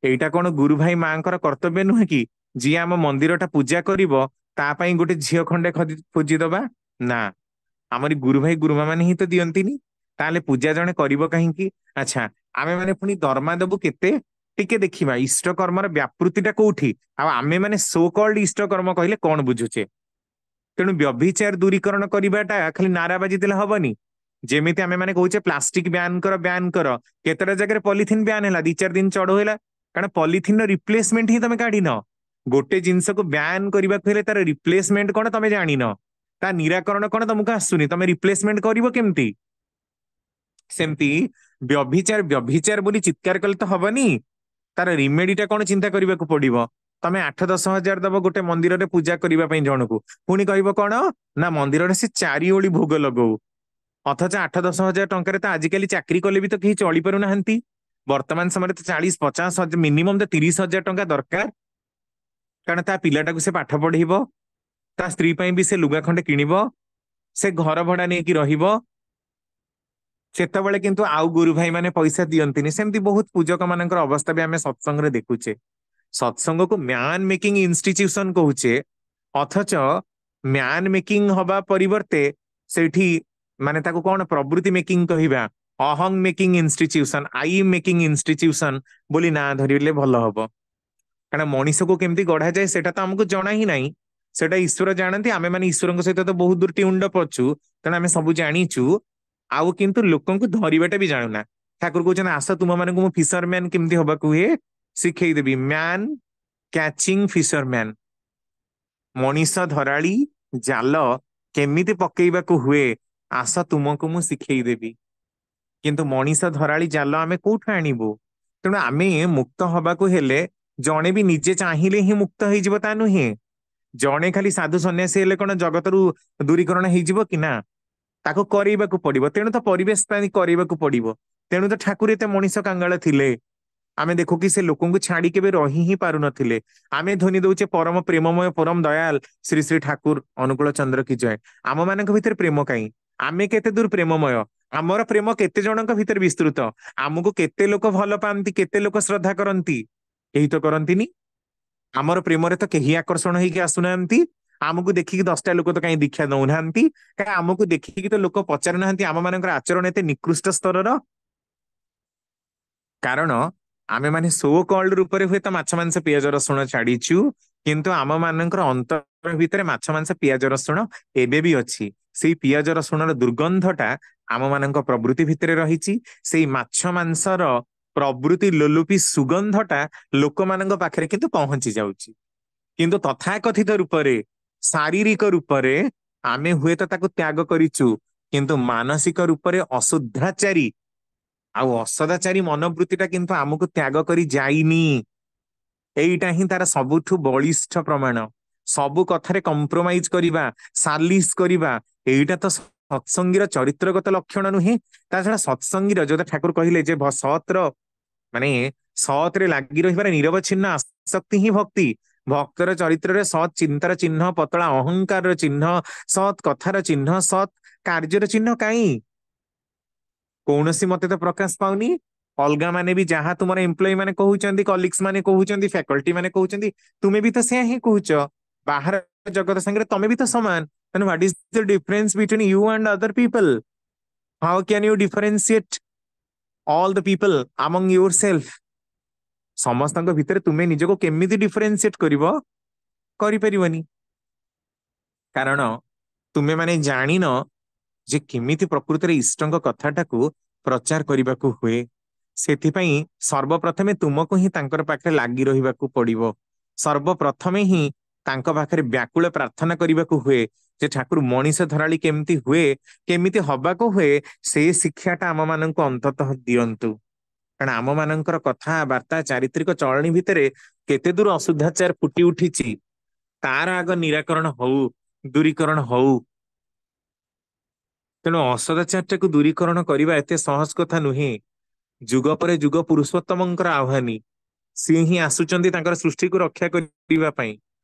ଏଇଟା କଣ ଗୁରୁ ଭାଇ ମାଙ୍କର କର୍ତ୍ତବ୍ୟ ନୁହେଁ କି? ଯିଏ ଆମ ମନ୍ଦିରଟା ପୂଜା କରିବ ତା ପାଇଁ ଗୋଟେ ଝିଅ ଖଣ୍ଡେ ଖୋଜିଦବା? ନା, ଆମରି ଗୁରୁ ଭାଇ ଗୁରୁମା ମାନେ ହିଁ ତ ଦିଅନ୍ତିନି। ତାହେଲେ ପୂଜା ଜଣେ କରିବ କାହିଁକି? ଆଚ୍ଛା, ଆମେ ମାନେ ପୁଣି ଦରମା ଦେବୁ କେତେ? ଟିକେ ଦେଖିବା ଇଷ୍ଟ କର୍ମର ବ୍ୟାପୃତିଟା କୋଉଠି, ଆଉ ଆମେ ମାନେ ସୋ କଲ୍ଡ ଇଷ୍ଟ କର୍ମ କହିଲେ କଣ ବୁଝୁଛେ। ତେଣୁ ବ୍ୟଭିଚାର ଦୂରୀକରଣ କରିବାଟା ଖାଲି ନାରାବାଜି ଦେଲେ ହବନି। ଯେମିତି ଆମେ ମାନେ କହୁଛେ ପ୍ଲାଷ୍ଟିକ ବ୍ୟାନ କର, ବ୍ୟାନ କର, କେତେଟା ଜାଗାରେ ପଲିଥିନ ବ୍ୟାନ ହେଲା, 2-4 ଦିନ ଚଢଉ ହେଲା, କାରଣ ପଲିଥିନର ରିପ୍ଲେସମେଣ୍ଟ ହିଁ ତମେ କାଢିନ। ଗୋଟେ ଜିନିଷକୁ ବ୍ୟାନ କରିବାକୁ ହେଲେ ତାର ରିପ୍ଲେସମେଣ୍ଟ କଣ ତମେ ଜାଣିନ, ତା ନିରାକରଣ କଣ ତମକୁ ଆସୁନି, ତମେ ରିପ୍ଲେସମେଣ୍ଟ କରିବ କେମିତି? ସେମିତି ବ୍ୟଭିଚାର ବ୍ୟଭିଚାର ବୋଲି ଚିତ୍କାର କଲେ ତ ହବନି, ତାର ରିମେଡିଟା କଣ ଚିନ୍ତା କରିବାକୁ ପଡିବ। ତମେ 8-10 ହଜାର ଦବ ଗୋଟେ ମନ୍ଦିରରେ ପୂଜା କରିବା ପାଇଁ ଜଣକୁ, ପୁଣି କହିବ କଣ ନା ମନ୍ଦିରରେ ସେ 4 ଓଳି ଭୋଗ ଲଗଉ। ଅଥଚ 8-10 ହଜାର ଟଙ୍କାରେ ତ ଆଜିକାଲି ଚାକିରି କଲେ ବି ତ କେହି ଚଳି ପାରୁନାହାନ୍ତି। ବର୍ତ୍ତମାନ ସମୟରେ ତ 40-50 ହଜାର, ମିନିମମ୍ ତ 30 ହଜାର ଟଙ୍କା ଦରକାର, କାରଣ ତା ପିଲାଟାକୁ ସେ ପାଠ ପଢେଇବ, ତା ସ୍ତ୍ରୀ ପାଇଁ ବି ସେ ଲୁଗା ଖଣ୍ଡେ କିଣିବ, ସେ ଘର ଭଡା ନେଇକି ରହିବ। ସେତେବେଳେ କିନ୍ତୁ ଆଉ ଗୁରୁ ଭାଇ ମାନେ ପଇସା ଦିଅନ୍ତିନି। ସେମିତି ବହୁତ ପୂଜକ ମାନଙ୍କର ଅବସ୍ଥା ବି ଆମେ ସତ୍ସଙ୍ଗରେ ଦେଖୁଛେ। ସତ୍ସଙ୍ଗକୁ ମ୍ୟାନ ମେକିଂ ଇନଷ୍ଟିଚ୍ୟୁସନ କହୁଛେ, ଅଥଚ ମ୍ୟାନ ମେକିଂ ହବା ପରିବର୍ତ୍ତେ ସେଇଠି ମାନେ ତାକୁ କଣ ପ୍ରବୃତ୍ତି ମେକିଂ କହିବା, ଅହଂ making institution, I making institution ବୋଲି ନାଁ ଧରିଲେ ଭଲ ହବ। କାରଣ ମଣିଷକୁ କେମିତି ଗଢାଯାଏ ସେଟା ତ ଆମକୁ ଜଣା ହିଁ ନାହିଁ, ସେଟା ଈଶ୍ୱର ଜାଣନ୍ତି। ଆମେ ମାନେ ଈଶ୍ୱରଙ୍କ ସହିତ ତ ବହୁତ ଦୂର ଟ୍ୟୁନ୍ଡ ଅଛୁ, ତେଣୁ ଆମେ ସବୁ ଜାଣିଛୁ, ଆଉ କିନ୍ତୁ ଲୋକଙ୍କୁ ଧରିବାଟା ବି ଜାଣୁନା। ଠାକୁର କହୁଛନ୍ତି ଆସ ତୁମ ମାନଙ୍କୁ ମୁଁ ଫିସର ମ୍ୟାନ କେମିତି ହବାକୁ ହୁଏ ଶିଖେଇଦେବି, ମ୍ୟାନ କ୍ୟାଚିଂ ଫିସରମ୍ୟାନ, ମଣିଷ ଧରାଳି ଜାଲ କେମିତି ପକେଇବାକୁ ହୁଏ ଆସ ତୁମକୁ ମୁଁ ଶିଖେଇଦେବି। କିନ୍ତୁ ମଣିଷ ଧରାଳି ଜାଲ ଆମେ କୋଉଠୁ ଆଣିବୁ? ତେଣୁ ଆମେ ମୁକ୍ତ ହବାକୁ ହେଲେ ଜଣେ ବି ନିଜେ ଚାହିଁଲେ ହିଁ ମୁକ୍ତ ହେଇଯିବ ତା ନୁହେଁ। ଜଣେ ଖାଲି ସାଧୁ ସନ୍ନ୍ୟାସୀ ହେଲେ କଣ ଜଗତରୁ ଦୂରୀକରଣ ହେଇଯିବ କି? ନା, ତାକୁ କରିବାକୁ ପଡିବ। ତେଣୁ ତ ପରିବେଶ ପାଇଁ କରିବାକୁ ପଡିବ। ତେଣୁ ତ ଠାକୁର ଏତେ ମଣିଷ କାଙ୍ଗାଳ ଥିଲେ। ଆମେ ଦେଖୁ କି ସେ ଲୋକଙ୍କୁ ଛାଡି କେବେ ରହି ହିଁ ପାରୁନଥିଲେ। ଆମେ ଧ୍ୱନି ଦଉଛେ ପରମ ପ୍ରେମମୟ, ପରମ ଦୟାଲ ଶ୍ରୀ ଶ୍ରୀ ଠାକୁର ଅନୁକୂଳ ଚନ୍ଦ୍ର କି ଜୟ। ଆମ ମାନଙ୍କ ଭିତରେ ପ୍ରେମ କାହିଁ? ଆମେ କେତେ ଦୂର ପ୍ରେମମୟ? ଆମର ପ୍ରେମ କେତେ ଜଣଙ୍କ ଭିତରେ ବିସ୍ତୃତ? ଆମକୁ କେତେ ଲୋକ ଭଲ ପାଆନ୍ତି, କେତେ ଲୋକ ଶ୍ରଦ୍ଧା କରନ୍ତି? କେହି ତ କରନ୍ତିନି। ଆମର ପ୍ରେମରେ ତ କେହି ଆକର୍ଷଣ ହେଇକି ଆସୁନାହାନ୍ତି। ଆମକୁ ଦେଖିକି 10ଟା ଲୋକ ତ କାହିଁ ଦୀକ୍ଷା ଦଉନାହାନ୍ତି? କାରଣ ଆମକୁ ଦେଖିକି ତ ଲୋକ ପଚାରୁନାହାନ୍ତି ଆମ ମାନଙ୍କର ଆଚରଣ ଏତେ ନିକୃଷ୍ଟ ସ୍ତରର। କାରଣ ଆମେ ମାନେ ସୋ କଲ୍ଡ ରୂପରେ ହୁଏତ ମାଛ ମାଂସ ପିଆଜ ରସୁଣ ଛାଡିଛୁ, କିନ୍ତୁ ଆମ ମାନଙ୍କର ଅନ୍ତର ଭିତରେ ମାଛ ମାଂସ ପିଆଜ ରସୁଣ ଏବେ ବି ଅଛି। ସେଇ ପିଆଜ ରସୁଣର ଦୁର୍ଗନ୍ଧଟା ଆମ ମାନଙ୍କ ପ୍ରବୃତ୍ତି ଭିତରେ ରହିଛି। ସେଇ ମାଛ ମାଂସର ପ୍ରବୃତ୍ତି ଲୋଲୁପି ସୁଗନ୍ଧଟା ଲୋକମାନଙ୍କ ପାଖରେ କିନ୍ତୁ ପହଞ୍ଚି ଯାଉଛି। କିନ୍ତୁ ତଥାକଥିତ ରୂପରେ ଶାରୀରିକ ରୂପରେ ଆମେ ହୁଏତ ତାକୁ ତ୍ୟାଗ କରିଛୁ, କିନ୍ତୁ ମାନସିକ ରୂପରେ ଅଶୁଦ୍ଧାଚାରୀ ଆଉ ଅସଦାଚାରୀ ମନୋବୃତ୍ତିଟା କିନ୍ତୁ ଆମକୁ ତ୍ୟାଗ କରି ଯାଇନି। ଏଇଟା ହିଁ ତାର ସବୁଠୁ ବଳିଷ୍ଠ ପ୍ରମାଣ। ସବୁ କଥାରେ କମ୍ପ୍ରୋମାଇଜ କରିବା, ସାଲିସ କରିବା, ଏଇଟା ତ ସତ୍ସଙ୍ଗୀର ଚରିତ୍ରଗତ ଲକ୍ଷଣ ନୁହେଁ। ତା ଛଡା ସତ୍ସଙ୍ଗୀର ଯୋଉଟା ଠାକୁର କହିଲେ ଯେ ସତ୍ର ମାନେ ସତରେ ଲାଗି ରହିବାର ନିରବଚ୍ଛିନ୍ନ ଆସକ୍ତି ହିଁ ଭକ୍ତି। ଭକ୍ତର ଚରିତ୍ରରେ ସତ୍ ଚିନ୍ତାର ଚିହ୍ନ, ପତଳା ଅହଙ୍କାରର ଚିହ୍ନ, ସତ୍ କଥାର ଚିହ୍ନ, ସତ୍ କାର୍ଯ୍ୟର ଚିହ୍ନ କାହିଁ କୌଣସି ମତେ ତ ପ୍ରକାଶ ପାଉନି। ଅଲଗା ମାନେ ବି ଯାହା ତୁମର ଏମ୍ପ୍ଲୟି ମାନେ କହୁଛନ୍ତି, କଲିଗ୍ସ ମାନେ କହୁଛନ୍ତି, ଫ୍ୟାକଲ୍ଟି ମାନେ କହୁଛନ୍ତି, ତୁମେ ବି ତ ସେୟା ହିଁ କହୁଛ। ବାହାର ଜଗତ ସାଙ୍ଗରେ ତମେ ବି ତ ସମାନ। then what is the difference between you and other people? How can you differentiate all the people among yourself? ସମସ୍ତଙ୍କ ଭିତରେ ତୁମେ ନିଜକୁ କେମିତି ଡିଫରେନ୍ସିଏଟ କରିବ? କରିପାରିବନି। କାରଣ ତୁମେ ମାନେ ଜାଣିନ ଯେ କେମିତି ପ୍ରକୃତରେ ଇଷ୍ଟଙ୍କ କଥାଟାକୁ ପ୍ରଚାର କରିବାକୁ ହୁଏ। ସେଥିପାଇଁ ସର୍ବପ୍ରଥମେ ତୁମକୁ ହିଁ ତାଙ୍କର ପାଖରେ ଲାଗି ରହିବାକୁ ପଡିବ। ସର୍ବପ୍ରଥମେ ହିଁ ତାଙ୍କ ପାଖରେ ବ୍ୟାକୁଳ ପ୍ରାର୍ଥନା କରିବାକୁ ହୁଏ ଯେ ଠାକୁର ମଣିଷ ଧରାଳି କେମିତି ହୁଏ, କେମିତି ହବାକୁ ହୁଏ, ସେଇ ଶିକ୍ଷାଟା ଆମ ମାନଙ୍କୁ ଅନ୍ତତଃ ଦିଅନ୍ତୁ। କାରଣ ଆମ ମାନଙ୍କର କଥାବାର୍ତ୍ତା ଚାରିତ୍ରିକ ଚଳଣି ଭିତରେ କେତେ ଦୂର ଅଶୁଦ୍ଧାଚାର ଫୁଟି ଉଠିଛି, ତାର ଆଗ ନିରାକରଣ ହଉ, ଦୂରୀକରଣ ହଉ। ତେଣୁ ଅସଦାଚାରଟାକୁ ଦୂରୀକରଣ କରିବା ଏତେ ସହଜ କଥା ନୁହେଁ। ଯୁଗ ପରେ ଯୁଗ ପୁରୁଷୋତ୍ତମଙ୍କର ଆହ୍ୱାନୀ, ସିଏ ହିଁ ଆସୁଛନ୍ତି ତାଙ୍କର ସୃଷ୍ଟିକୁ ରକ୍ଷା କରିବା ପାଇଁ।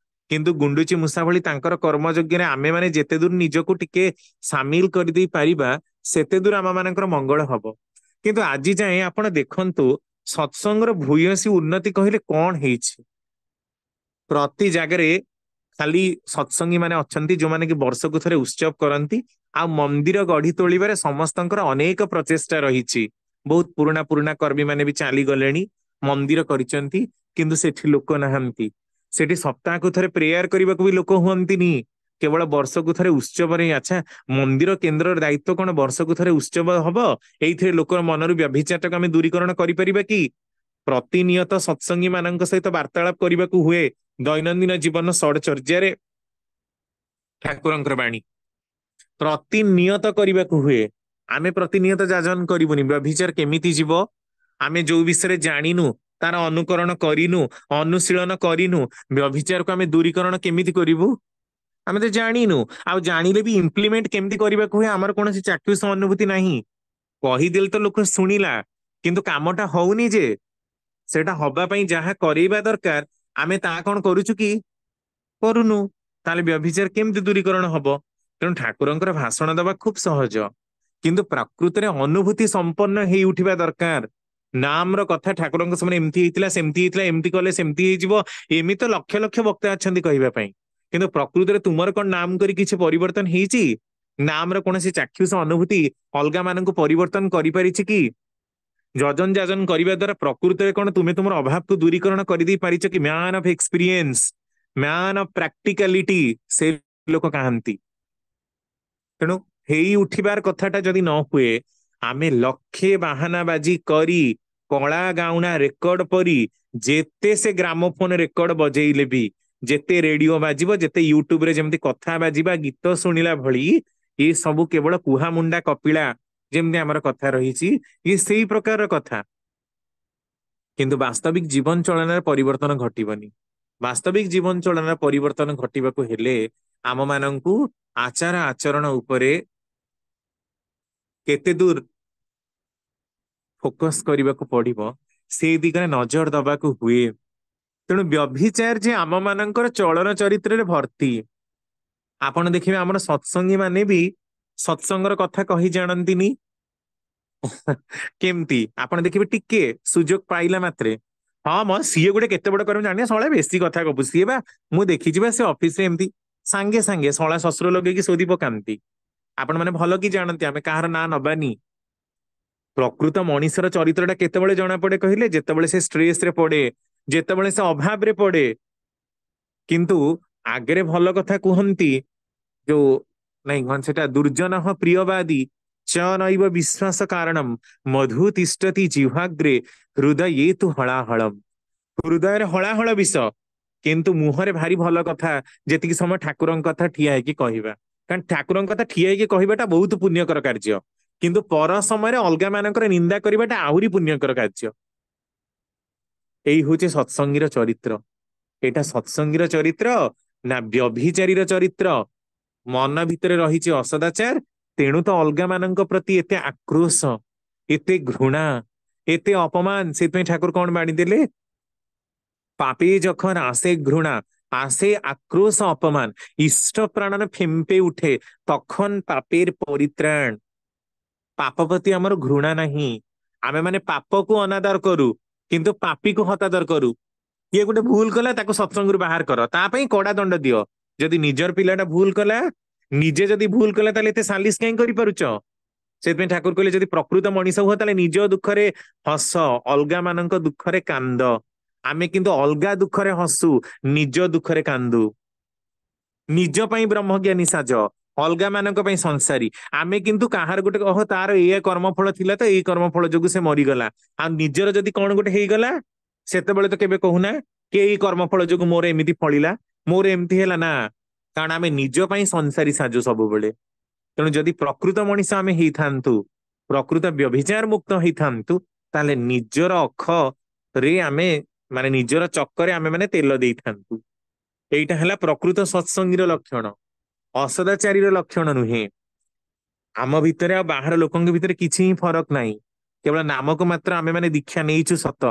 କିନ୍ତୁ ଗୁଣ୍ଡୁଚି ମୂଷା ଭଳି ତାଙ୍କର କର୍ମଯୋଗ୍ୟରେ ଆମେ ମାନେ ଯେତେ ଦୂର ନିଜକୁ ଟିକେ ସାମିଲ କରିଦେଇ ପାରିବା, ସେତେ ଦୂର ଆମ ମାନଙ୍କର ମଙ୍ଗଳ ହବ। କିନ୍ତୁ ଆଜି ଯାଏଁ ଆପଣ ଦେଖନ୍ତୁ, ସତ୍ସଙ୍ଗର ଭୂୟସୀ ଉନ୍ନତି କହିଲେ କଣ ହେଇଛି? ପ୍ରତି ଜାଗାରେ ଖାଲି ସତ୍ସଙ୍ଗୀ ମାନେ ଅଛନ୍ତି ଯୋଉମାନେ କି ବର୍ଷକୁ ଥରେ ଉତ୍ସବ କରନ୍ତି, ଆଉ ମନ୍ଦିର ଗଢି ତୋଳିବାରେ ସମସ୍ତଙ୍କର ଅନେକ ପ୍ରଚେଷ୍ଟା ରହିଛି। ବହୁତ ପୁରୁଣା ପୁରୁଣା କର୍ମୀ ମାନେ ବି ଚାଲିଗଲେଣି, ମନ୍ଦିର କରିଛନ୍ତି, କିନ୍ତୁ ସେଠି ଲୋକ ନାହାନ୍ତି। ସେଠି ସପ୍ତାହକୁ ଥରେ ପ୍ରେୟାର କରିବାକୁ ବି ଲୋକ ହୁଅନ୍ତିନି, କେବଳ ବର୍ଷକୁ ଥରେ ଉତ୍ସବରେ। ଆଚ୍ଛା, ମନ୍ଦିର କେନ୍ଦ୍ରର ଦାୟିତ୍ୱ କଣ ବର୍ଷକୁ ଥରେ ଉତ୍ସବ ହବ? ଏଇଥିରେ ଲୋକର ମନରୁ ବ୍ୟଭିଚାରଟାକୁ ଆମେ ଦୂରୀକରଣ କରିପାରିବା କି? ପ୍ରତିନିୟତ ସତ୍ସଙ୍ଗୀ ମାନଙ୍କ ସହିତ ବାର୍ତ୍ତାଳାପ କରିବାକୁ ହୁଏ ଦୈନନ୍ଦିନ ଜୀବନ ଷଡ଼ଚର୍ଯ୍ୟାରେ। ଠାକୁରଙ୍କର ବାଣୀ ପ୍ରତିନିୟତ କରିବାକୁ ହୁଏ। ଆମେ ପ୍ରତିନିୟତ ଯାଜନ କରିବୁନି, ବ୍ୟଭିଚାର କେମିତି ଯିବ? ଆମେ ଯୋଉ ବିଷୟରେ ଜାଣିନୁ, ତାର ଅନୁକରଣ କରିନୁ, ଅନୁଶୀଳନ କରିନୁ, ବ୍ୟଭିଚାରକୁ ଆମେ ଦୂରୀକରଣ କେମିତି କରିବୁ? ଆମେ ତ ଜାଣିନୁ। ଆଉ ଜାଣିଲେ ବି ଇମ୍ପ୍ଲିମେଣ୍ଟ କେମିତି କରିବାକୁ ହୁଏ ଆମର କୌଣସି ଚାକ୍ଷୁଷ ଅନୁଭୂତି ନାହିଁ। କହିଦେଲେ ତ ଲୋକ ଶୁଣିଲା, କିନ୍ତୁ କାମଟା ହଉନି ଯେ। ସେଟା ହବା ପାଇଁ ଯାହା କରେଇବା ଦରକାର ଆମେ ତାହା କଣ କରୁଛୁ କି? କରୁନୁ। ତାହେଲେ ବ୍ୟଭିଚାର କେମିତି ଦୂରୀକରଣ ହବ? ତେଣୁ ଠାକୁରଙ୍କର ଭାଷଣ ଦେବା ଖୁବ ସହଜ, କିନ୍ତୁ ପ୍ରକୃତରେ ଅନୁଭୂତି ସମ୍ପନ୍ନ ହେଇ ଉଠିବା ଦରକାର। ନାମର କଥା ଠାକୁରଙ୍କ ସମୟରେ ଏମିତି ହେଇଥିଲା, ସେମିତି ହେଇଥିଲା, ଏମିତି କଲେ ସେମିତି ହେଇଯିବ, ଏମିତି ତ ଲକ୍ଷ ଲକ୍ଷ ବକ୍ତା ଅଛନ୍ତି କହିବା ପାଇଁ। କିନ୍ତୁ ପ୍ରକୃତରେ ତୁମର କଣ ନାମ କରି କିଛି ପରିବର୍ତ୍ତନ ହେଇଛି? ନାମର କୌଣସି ଚାକ୍ଷୁଷ ଅନୁଭୂତି ଅଲଗା ମାନଙ୍କୁ ପରିବର୍ତ୍ତନ କରିପାରିଛି କି? ଯଜନ ଯାଜନ କରିବା ଦ୍ଵାରା ପ୍ରକୃତରେ କଣ ତୁମେ ତୁମର ଅଭାବକୁ ଦୂରୀକରଣ କରିଦେଇ ପାରିଛ କି? Man of experience, man of practicality ସେ ଲୋକ କାହାନ୍ତି? ତେଣୁ ହେଇ ଉଠିବାର କଥାଟା ଯଦି ନ ହୁଏ, ଆମେ ଲକ୍ଷେ ବାହାନାବାଜି କରି କଳା ଗାଉଣା ରେକର୍ଡ ପରି ଯେତେ ସେ ଗ୍ରାମୋଫୋନ ରେକର୍ଡ ବଜେଇଲେ ବି, ଯେତେ ରେଡିଓ ବାଜିବ, ଯେତେ ୟୁଟ୍ୟୁବରେ ଯେମିତି କଥା ବାଜିବା, ଗୀତ ଶୁଣିଲା ଭଳି ଏ ସବୁ କେବଳ କୁହାମୁଣ୍ଡା କପିଳା ଯେମିତି ଆମର କଥା ରହିଛି, ଇଏ ସେଇ ପ୍ରକାରର କଥା। କିନ୍ତୁ ବାସ୍ତବିକ ଜୀବନ ଚଳନାର ପରିବର୍ତ୍ତନ ଘଟିବନି। ବାସ୍ତବିକ ଜୀବନ ଚଳନାର ପରିବର୍ତ୍ତନ ଘଟିବାକୁ ହେଲେ ଆମମାନଙ୍କୁ ଆଚାର ଆଚରଣ ଉପରେ କେତେ ଦୂର ଫୋକସ କରିବାକୁ ପଡିବ, ସେଇ ଦିଗରେ ନଜର ଦବାକୁ ହୁଏ। ତେଣୁ ବ୍ୟଭିଚାର ଯେ ଆମ ମାନଙ୍କର ଚଳନ ଚରିତ୍ରରେ ଭର୍ତ୍ତି। ଆପଣ ଦେଖିବେ ଆମର ସତ୍ସଙ୍ଗୀ ମାନେ ବି ସତ୍ସଙ୍ଗର କଥା କହି ଜାଣନ୍ତିନି। କେମିତି ଆପଣ ଦେଖିବେ, ଟିକେ ସୁଯୋଗ ପାଇଲା ମାତ୍ରେ, ହଁ ମ ସିଏ ଗୋଟେ କେତେ ବଡ କରିବ ଜାଣିବା, ଶଳା ବେଶୀ କଥା ଗପୁ, ସିଏ ବା ମୁଁ ଦେଖିଛି ବା ସେ ଅଫିସରେ ଏମିତି, ସାଙ୍ଗେ ସାଙ୍ଗେ ଶଳା ଶ୍ୱଶୁର ଲଗେଇକି ଶୋଧି ପକାନ୍ତି। ଆପଣ ମାନେ ଭଲ କି ଜାଣନ୍ତି, ଆମେ କାହାର ନାଁ ନବାନି। ପ୍ରକୃତ ମଣିଷର ଚରିତ୍ରଟା କେତେବେଳେ ଜଣା ପଡେ କହିଲେ? ଯେତେବେଳେ ସେ ଷ୍ଟ୍ରେସ ରେ ପଡେ, ଯେତେବେଳେ ସେ ଅଭାବରେ ପଡେ। କିନ୍ତୁ ଆଗରେ ଭଲ କଥା କୁହନ୍ତି, ଯୋଉ ନାଇଁ କଣ ସେଟା, ଦୁର୍ଜନ ପ୍ରିୟବାଦୀ ଚ ନୈବ ବିଶ୍ୱାସ କାରଣମ ମଧୁ ତିଷ୍ଠତି ଜିହ୍ୱାଗ୍ରେ ହୃଦୟେ ତୁ ହଳାହଳମ। ହୃଦୟରେ ହଳାହଳ ବିଷ, କିନ୍ତୁ ମୁହଁରେ ଭାରି ଭଲ କଥା ଯେତିକି ସମୟ ଠାକୁରଙ୍କ କଥା ଠିଆ ହେଇକି କହିବା। କାରଣ ଠାକୁରଙ୍କ କଥା ଠିଆ ହେଇକି କହିବାଟା ବହୁତ ପୁଣ୍ୟକର କାର୍ଯ୍ୟ, କିନ୍ତୁ ପର ସମୟରେ ଅଲଗା ମାନଙ୍କର ନିନ୍ଦା କରିବାଟା ଆହୁରି ପୁଣ୍ୟକର କାର୍ଯ୍ୟ। ଏଇ ହଉଛି ସତ୍ସଙ୍ଗୀର ଚରିତ୍ର। ଏଇଟା ସତ୍ସଙ୍ଗୀର ଚରିତ୍ର ନା ବ୍ୟଭିଚାରୀର ଚରିତ୍ର? ମନ ଭିତରେ ରହିଛି ଅସଦାଚାର, ତେଣୁ ତ ଅଲଗା ମାନଙ୍କ ପ୍ରତି ଏତେ ଆକ୍ରୋଶ, ଏତେ ଘୃଣା, ଏତେ ଅପମାନ। ସେଥିପାଇଁ ଠାକୁର କଣ ବାଣିଦେଲେ? পাপে যখন আসে ঘৃণা, আসে আক্রোশ অপমান, ইষ্ট প্রাণন ফেম্পে উঠে, তখন পাপের পরিত্রাণ। পাপ প্রতি আমার ঘৃণা ନାହିଁ। ଆମେ ମାନେ ପାପକୁ ଅନାଦର କରୁ କିନ୍ତୁ ପାପୀକୁ ହତାଦର କରୁ। କିଏ ଗୋଟେ ଭୁଲ କଲା ତାକୁ ସତ୍ସଙ୍ଗରୁ ବାହାର କର, ତା ପାଇଁ କଡା ଦଣ୍ଡ ଦିଅ। ଯଦି ନିଜର ପିଲାଟା ଭୁଲ କଲା, ନିଜେ ଯଦି ଭୁଲ କଲା ତାହେଲେ ଏତେ ସାଲିସ କାହିଁ କରିପାରୁଛ? ସେଥିପାଇଁ ଠାକୁର କହିଲେ ଯଦି ପ୍ରକୃତ ମଣିଷ ହୁଅ ତାହେଲେ ନିଜ ଦୁଃଖରେ ହସ, ଅଲଗା ମାନଙ୍କ ଦୁଃଖରେ କାନ୍ଦ। ଆମେ କିନ୍ତୁ ଅଲଗା ଦୁଃଖରେ ହସୁ, ନିଜ ଦୁଃଖରେ କାନ୍ଦୁ। ନିଜ ପାଇଁ ବ୍ରହ୍ମଜ୍ଞାନୀ ସାଜ, ଅଲଗା ମାନଙ୍କ ପାଇଁ ସଂସାରୀ। ଆମେ କିନ୍ତୁ କାହାର ଗୋଟେ ତାର ଏଇଆ କର୍ମଫଳ ଥିଲା ତ ଏଇ କର୍ମଫଳ ଯୋଗୁ ସେ ମରିଗଲା, ଆଉ ନିଜର ଯଦି କଣ ଗୋଟେ ହେଇଗଲା ସେତେବେଳେ ତ କେବେ କହୁନା କି ଏଇ କର୍ମଫଳ ଯୋଗୁ ମୋର ଏମିତି ଫଳିଲା, ମୋର ଏମିତି ହେଲା ନା। କାରଣ ଆମେ ନିଜ ପାଇଁ ସଂସାରୀ ସାଜୁ ସବୁବେଳେ। ତେଣୁ ଯଦି ପ୍ରକୃତ ମଣିଷ ଆମେ ହେଇଥାନ୍ତୁ, ପ୍ରକୃତ ବ୍ୟଭିଚାର ମୁକ୍ତ ହେଇଥାନ୍ତୁ, ତାହେଲେ ନିଜର ଅଖରେ ଆମେ ମାନେ ନିଜର ଚକରେ ଆମେ ମାନେ ତେଲ ଦେଇଥାନ୍ତୁ। ଏଇଟା ହେଲା ପ୍ରକୃତ ସତ୍ସଙ୍ଗୀର ଲକ୍ଷଣ, ଅସଦାଚାରୀର ଲକ୍ଷଣ ନୁହେଁ। ଆମ ଭିତରେ ଆଉ ବାହାର ଲୋକଙ୍କ ଭିତରେ କିଛି ହିଁ ଫରକ ନାହିଁ। କେବଳ ନାମକୁ ମାତ୍ର ଆମେ ମାନେ ଦୀକ୍ଷା ନେଇଛୁ ସତ,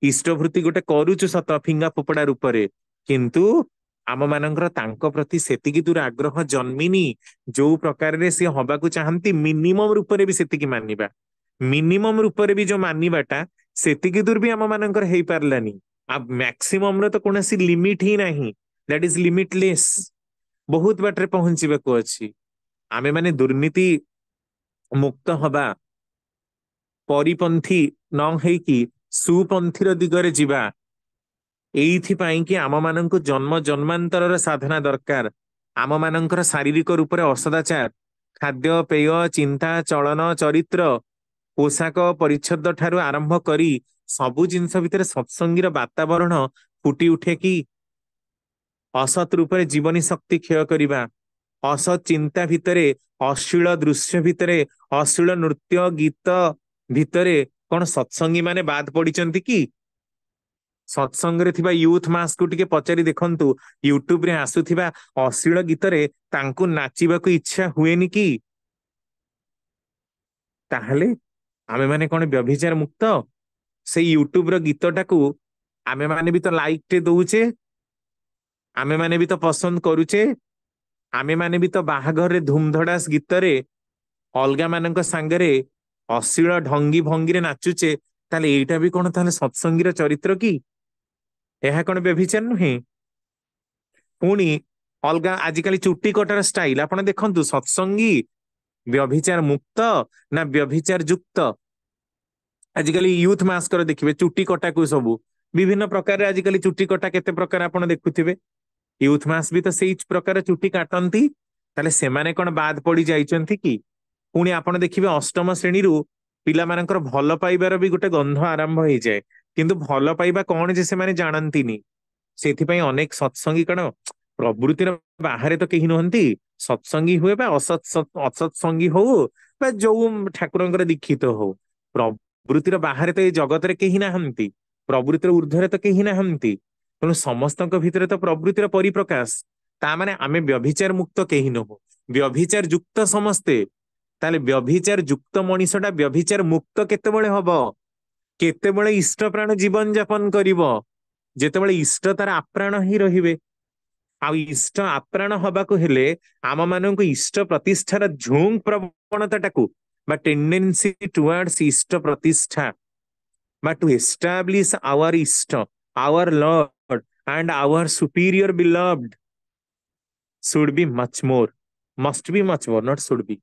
ଇଷ୍ଟଭୃତି ଗୋଟେ କରୁଛୁ ସତ ଫିଙ୍ଗା ଫୋପଡା ରୂପରେ, କିନ୍ତୁ ଆମ ମାନଙ୍କର ତାଙ୍କ ପ୍ରତି ସେତିକି ଦୂର ଆଗ୍ରହ ଜନ୍ମିନି ଯୋଉ ପ୍ରକାରରେ ସିଏ ହବାକୁ ଚାହାନ୍ତି। ମିନିମମ ରୂପରେ ବି ସେତିକି ମାନିବା, ମିନିମମ ରୂପରେ ବି ଯୋଉ ମାନିବାଟା ସେତିକି ଦୂର ବି ଆମ ମାନଙ୍କର ହେଇପାରିଲାନି। ଆଉ ମ୍ୟାକ୍ସିମମ ର ତ କୌଣସି ଲିମିଟ ହିଁ ନାହିଁ, ଦ୍ୟାଟ ଇଜ ଲିମିଟଲେସ୍। ବହୁତ ବାଟରେ ପହଞ୍ଚିବାକୁ ଅଛି। ଆମେ ମାନେ ଦୁର୍ନୀତି ମୁକ୍ତ ହବା, ପରିପନ୍ଥୀ ନ ହେଇକି ସୁପନ୍ଥୀର ଦିଗରେ ଯିବା। ଏଇଥିପାଇଁ କି ଆମ ମାନଙ୍କୁ ଜନ୍ମ ଜନ୍ମାନ୍ତରର ସାଧନା ଦରକାର। ଆମ ମାନଙ୍କର ଶାରୀରିକ ରୂପରେ ଅସଦାଚାର, ଖାଦ୍ୟ ପେୟ, ଚିନ୍ତା ଚଳନ ଚରିତ୍ର, ପୋଷାକ ପରିଚ୍ଛଦ ଠାରୁ ଆରମ୍ଭ କରି ସବୁ ଜିନିଷ ଭିତରେ ସତ୍ସଙ୍ଗୀର ବାତାବରଣ ଫୁଟି ଉଠେ କି? ଅସତ୍ ରୂପରେ ଜୀବନୀ ଶକ୍ତି କ୍ଷୟ କରିବା, ଅସତ୍ ଚିନ୍ତା ଭିତରେ, ଅଶ୍ଳୀଳ ଦୃଶ୍ୟ ଭିତରେ, ଅଶ୍ଳୀଳ ନୃତ୍ୟ ଗୀତ ଭିତରେ କଣ ସତ୍ସଙ୍ଗୀ ମାନେ ବାଦ ପଡିଛନ୍ତି କି? ସତ୍ସଙ୍ଗରେ ଥିବା ୟୁଥ ମାସକୁ ଟିକେ ପଚାରି ଦେଖନ୍ତୁ, ୟୁଟ୍ୟୁବ ରେ ଆସୁଥିବା ଅଶ୍ଳୀଳ ଗୀତରେ ତାଙ୍କୁ ନାଚିବାକୁ ଇଚ୍ଛା ହୁଏନି କି? ତାହେଲେ ଆମେ ମାନେ କଣ ବ୍ୟଭିଚାର ମୁକ୍ତ? ସେଇ ୟୁଟ୍ୟୁବ ର ଗୀତଟାକୁ ଆମେ ମାନେ ବି ତ ଲାଇକ ଟେ ଦଉଛେ, ଆମେ ମାନେ ବି ତ ପସନ୍ଦ କରୁଛେ, ଆମେ ମାନେ ବି ତ ବାହାଘରରେ ଧୁମଧଡାସ ଗୀତରେ ଅଲଗା ମାନଙ୍କ ସାଙ୍ଗରେ ଅଶ୍ଳୀଳ ଢଙ୍ଗି ଭଙ୍ଗିରେ ନାଚୁଛେ। ତାହେଲେ ଏଇଟା ବି କଣ ତାହେଲେ ସତ୍ସଙ୍ଗୀର ଚରିତ୍ର କି? ଏହା କଣ ବ୍ୟଭିଚାର ନୁହେଁ? ପୁଣି ଅଲଗା ଆଜିକାଲି ଚୁଟି କଟାର ଷ୍ଟାଇଲ ଆପଣ ଦେଖନ୍ତୁ, ସତ୍ସଙ୍ଗୀ ବ୍ୟଭିଚାର ମୁକ୍ତ ନା ବ୍ୟଭିଚାର ଯୁକ୍ତ? ଆଜିକାଲି ୟୁଥ ମାସ୍କର ଦେଖିବେ ଚୁଟି କଟାକୁ ସବୁ ବିଭିନ୍ନ ପ୍ରକାରରେ, ଆଜିକାଲି ଚୁଟି କଟା କେତେ ପ୍ରକାର ଆପଣ ଦେଖୁଥିବେ। ୟୁଥ ମାସ ବି ତ ସେଇ ପ୍ରକାର ଚୁଟି କାଟନ୍ତି। ତାହେଲେ ସେମାନେ କଣ ବାଦ ପଡି ଯାଇଛନ୍ତି କି? ପୁଣି ଆପଣ ଦେଖିବେ ଅଷ୍ଟମ ଶ୍ରେଣୀରୁ ପିଲାମାନଙ୍କର ଭଲ ପାଇବାର ବି ଗୋଟେ ଗନ୍ଧ ଆରମ୍ଭ ହେଇଯାଏ, କିନ୍ତୁ ଭଲ ପାଇବା କଣ ଯେ ସେମାନେ ଜାଣନ୍ତିନି। ସେଥିପାଇଁ ଅନେକ ସତ୍ସଙ୍ଗୀ କଣ ପ୍ରବୃତ୍ତିର ବାହାରେ ତ କେହି ନୁହନ୍ତି। ସତ୍ସଙ୍ଗୀ ହୁଏ ବା ଅସତ୍ସଙ୍ଗୀ ହଉ ବା ଯୋଉ ଠାକୁରଙ୍କର ଦୀକ୍ଷିତ ହଉ, ପ୍ରବୃତ୍ତିର ବାହାରେ ତ ଏଇ ଜଗତରେ କେହି ନାହାନ୍ତି, ପ୍ରବୃତ୍ତିର ଉର୍ଦ୍ଧ୍ୱରେ ତ କେହି ନାହାନ୍ତି। ତେଣୁ ସମସ୍ତଙ୍କ ଭିତରେ ତ ପ୍ରବୃତ୍ତିର ପରିପ୍ରକାଶ। ତା ମାନେ ଆମେ ବ୍ୟଭିଚାର ମୁକ୍ତ କେହି ନୁହଁ, ବ୍ୟଭିଚାର ଯୁକ୍ତ ସମସ୍ତେ। ତାହେଲେ ବ୍ୟଭିଚାର ଯୁକ୍ତ ମଣିଷଟା ବ୍ୟଭିଚାର ମୁକ୍ତ କେତେବେଳେ ହବ? କେତେବେଳେ ଇଷ୍ଟ ପ୍ରାଣ ଜୀବନ ଯାପନ କରିବ? ଯେତେବେଳେ ଇଷ୍ଟ ତାର ଆପ୍ରାଣ ହିଁ ରହିବେ। ଆଉ ଇଷ୍ଟ ଆପ୍ରାଣ ହବାକୁ ହେଲେ ଆମ ମାନଙ୍କୁ ଇଷ୍ଟ ପ୍ରତିଷ୍ଠାର ଝୁଙ୍କ ପ୍ରବଣତାଟାକୁ ବା ଟେଣ୍ଡେନ୍ସି ଟୁୱାର୍ଡସ ଇଷ୍ଟ ପ୍ରତିଷ୍ଠା ବା ଟୁ ଏଷ୍ଟାବ୍ଲିଶ ଆୱାର ଇଷ୍ଟ, our lord and our superior beloved should be much more, must be much more, not should be।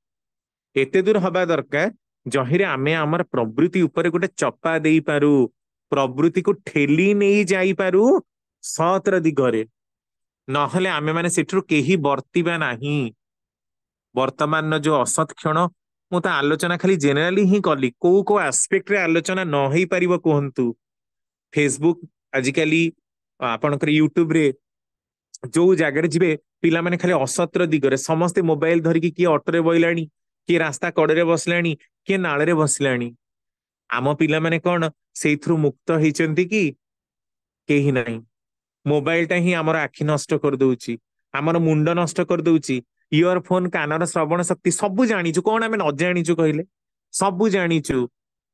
ଏତେ ଦୂର ହବା ଦରକାର ଯହିଁରେ ଆମେ ଆମର ପ୍ରବୃତ୍ତି ଉପରେ ଗୋଟେ ଚପା ଦେଇପାରୁ, ପ୍ରବୃତ୍ତିକୁ ଠେଲି ନେଇ ଯାଇପାରୁ ସତର ଦିଗରେ। ନହେଲେ ଆମେ ମାନେ ସେଠରୁ କେହି ବର୍ତ୍ତିବା ନାହିଁ। ବର୍ତ୍ତମାନର ଯୋଉ ଅସତ୍ କ୍ଷଣ, ମୁଁ ତ ଆଲୋଚନା ଖାଲି ଜେନେରାଲି ହିଁ କଲି, କୋଉ ଆସ୍ପେକ୍ଟରେ ଆଲୋଚନା ନ ହେଇପାରିବ କୁହନ୍ତୁ? ଫେସବୁକ୍ ଆଜିକାଲି ଆପଣଙ୍କର ୟୁट्ୟୁବ ରେ ଯୋଉ ଜାଗାରେ ଯିବେ ପିଲାମାନେ ଖାଲି ଅସତ୍ର ଦିଗରେ ସମସ୍ତେ ମୋବାଇଲ ଧରିକି କିଏ ଅଟୋରେ ବଇଲାଣି, କିଏ ରାସ୍ତା କଡରେ ବସିଲାଣି, କିଏ ନାଳରେ ବସିଲାଣି। ଆମ ପିଲାମାନେ କଣ ସେଇଥିରୁ ମୁକ୍ତ ହେଇଛନ୍ତି କି? କେହି ନାହିଁ। ମୋବାଇଲ ଟା ହିଁ ଆମର ଆଖି ନଷ୍ଟ କରିଦଉଛି, ଆମର ମୁଣ୍ଡ ନଷ୍ଟ କରିଦଉଛି। ଇୟର ଫୋନ କାନର ଶ୍ରବଣ ଶକ୍ତି ସବୁ ଜାଣିଛୁ, କଣ ଆମେ ନ ଜାଣିଛୁ କହିଲେ? ସବୁ ଜାଣିଛୁ,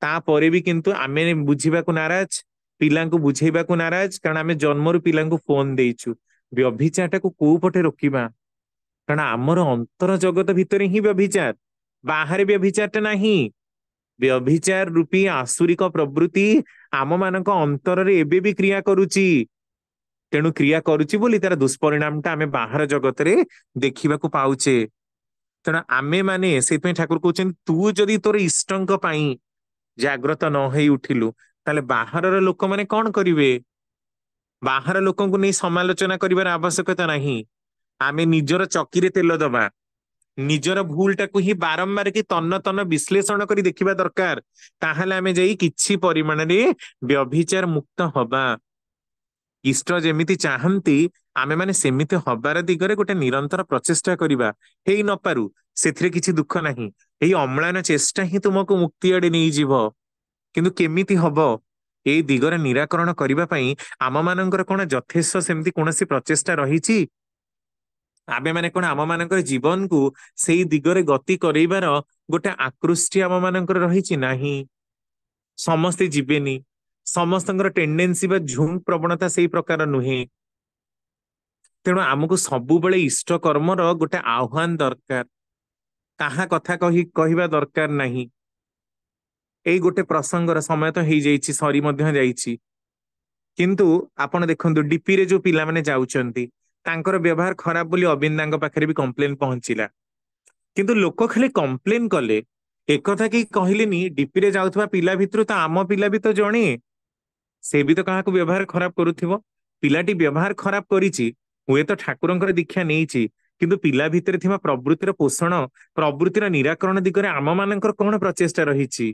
ତାପରେ ବି କିନ୍ତୁ ଆମେ ବୁଝିବାକୁ ନାରାଜ, ପିଲାଙ୍କୁ ବୁଝେଇବାକୁ ନାରାଜ, କାରଣ ଆମେ ଜନ୍ମରୁ ପିଲାଙ୍କୁ ଫୋନ ଦେଇଛୁ। ବ୍ୟଭିଚାରଟାକୁ କୋଉ ପଟେ ରୋକିବା? କାରଣ ଆମର ଅନ୍ତର ଜଗତ ଭିତରେ ହିଁ ବ୍ୟଭିଚାର, ବାହାରେ ବ୍ୟଭିଚାରଟା ନାହିଁ। ବ୍ୟଭିଚାର ରୂପୀ ଆସୁରିକ ପ୍ରବୃତ୍ତି ଆମ ମାନଙ୍କ ଅନ୍ତରରେ ଏବେ ବି କ୍ରିୟା କରୁଛି। ତେଣୁ କ୍ରିୟା କରୁଛି ବୋଲି ତାର ଦୁଷ୍ପରିଣାମ ଟା ଆମେ ବାହାର ଜଗତରେ ଦେଖିବାକୁ ପାଉଛେ। ତେଣୁ ଆମେ ମାନେ ସେଇଥିପାଇଁ ଠାକୁର କହୁଛନ୍ତି ତୁ ଯଦି ତୋର ଇଷ୍ଟଙ୍କ ପାଇଁ ଜାଗ୍ରତ ନ ହେଇ ଉଠିଲୁ, ତାହେଲେ ବାହାରର ଲୋକମାନେ କଣ କରିବେ? ବାହାର ଲୋକଙ୍କୁ ନେଇ ସମାଲୋଚନା କରିବାର ଆବଶ୍ୟକତା ନାହିଁ। ଆମେ ନିଜର ଚକିରେ ତେଲ ଦବା, ନିଜର ଭୁଲ ଟାକୁ ହିଁ ବାରମ୍ବାର କି ତନ୍ନ ତନ୍ନ ବିଶ୍ଳେଷଣ କରି ଦେଖିବା ଦରକାର। ତାହେଲେ ଆମେ ଯାଇ କିଛି ପରିମାଣରେ ବ୍ୟଭିଚାର ମୁକ୍ତ ହବା। ଇଷ୍ଟ ଯେମିତି ଚାହାନ୍ତି ଆମେ ମାନେ ସେମିତି ହବାର ଦିଗରେ ଗୋଟେ ନିରନ୍ତର ପ୍ରଚେଷ୍ଟା କରିବା। ହେଇ ନପାରୁ, ସେଥିରେ କିଛି ଦୁଃଖ ନାହିଁ। ଏଇ ଅମ୍ଳାନ ଚେଷ୍ଟା ହିଁ ତୁମକୁ ମୁକ୍ତି ଆଡେ ନେଇଯିବ। କିନ୍ତୁ କେମିତି ହବ? ଏଇ ଦିଗରେ ନିରାକରଣ କରିବା ପାଇଁ ଆମ ମାନଙ୍କର କଣ ଯଥେଷ୍ଟ ସେମିତି କୌଣସି ପ୍ରଚେଷ୍ଟା ରହିଛି? ଆମେ ମାନେ କଣ ଆମ ମାନଙ୍କର ଜୀବନକୁ ସେଇ ଦିଗରେ ଗତି କରେଇବାର ଗୋଟେ ଆକୃଷ୍ଟି ଆମ ମାନଙ୍କର ରହିଛି? ନାହିଁ। ସମସ୍ତେ ଯିବେନି, ସମସ୍ତଙ୍କର ଟେଣ୍ଡେନ୍ସି ବା ଝୁଙ୍କ ପ୍ରବଣତା ସେଇ ପ୍ରକାର ନୁହେଁ। ତେଣୁ ଆମକୁ ସବୁବେଳେ ଇଷ୍ଟ କର୍ମର ଗୋଟେ ଆହ୍ୱାନ ଦରକାର, କାହା କଥା କହିବା ଦରକାର ନାହିଁ। ଏଇ ଗୋଟେ ପ୍ରସଙ୍ଗର ସମୟ ତ ହେଇଯାଇଛି, ସରି ମଧ୍ୟ ଯାଇଛି। କିନ୍ତୁ ଆପଣ ଦେଖନ୍ତୁ ଡିପିରେ ଯୋଉ ପିଲାମାନେ ଯାଉଛନ୍ତି ତାଙ୍କର ବ୍ୟବହାର ଖରାପ ବୋଲି ଅବିନ୍ଦାଙ୍କ ପାଖରେ ବି କମ୍ପ୍ଲେନ ପହଞ୍ଚିଲା। କିନ୍ତୁ ଲୋକ ଖାଲି କମ୍ପ୍ଲେନ କଲେ, ଏକଥା କେହି କହିଲେନି ଡିପିରେ ଯାଉଥିବା ପିଲା ଭିତରୁ ତ ଆମ ପିଲା ବି ତ ଜଣେ, ସେ ବି ତ କାହାକୁ ବ୍ୟବହାର ଖରାପ କରୁଥିବ। ପିଲାଟି ବ୍ୟବହାର ଖରାପ କରିଛି, ହୁଏତ ଠାକୁରଙ୍କର ଦୀକ୍ଷା ନେଇଛି, କିନ୍ତୁ ପିଲା ଭିତରେ ଥିବା ପ୍ରବୃତ୍ତିର ପୋଷଣ, ପ୍ରବୃତ୍ତିର ନିରାକରଣ ଦିଗରେ ଆମ ମାନଙ୍କର କଣ ପ୍ରଚେଷ୍ଟା ରହିଛି?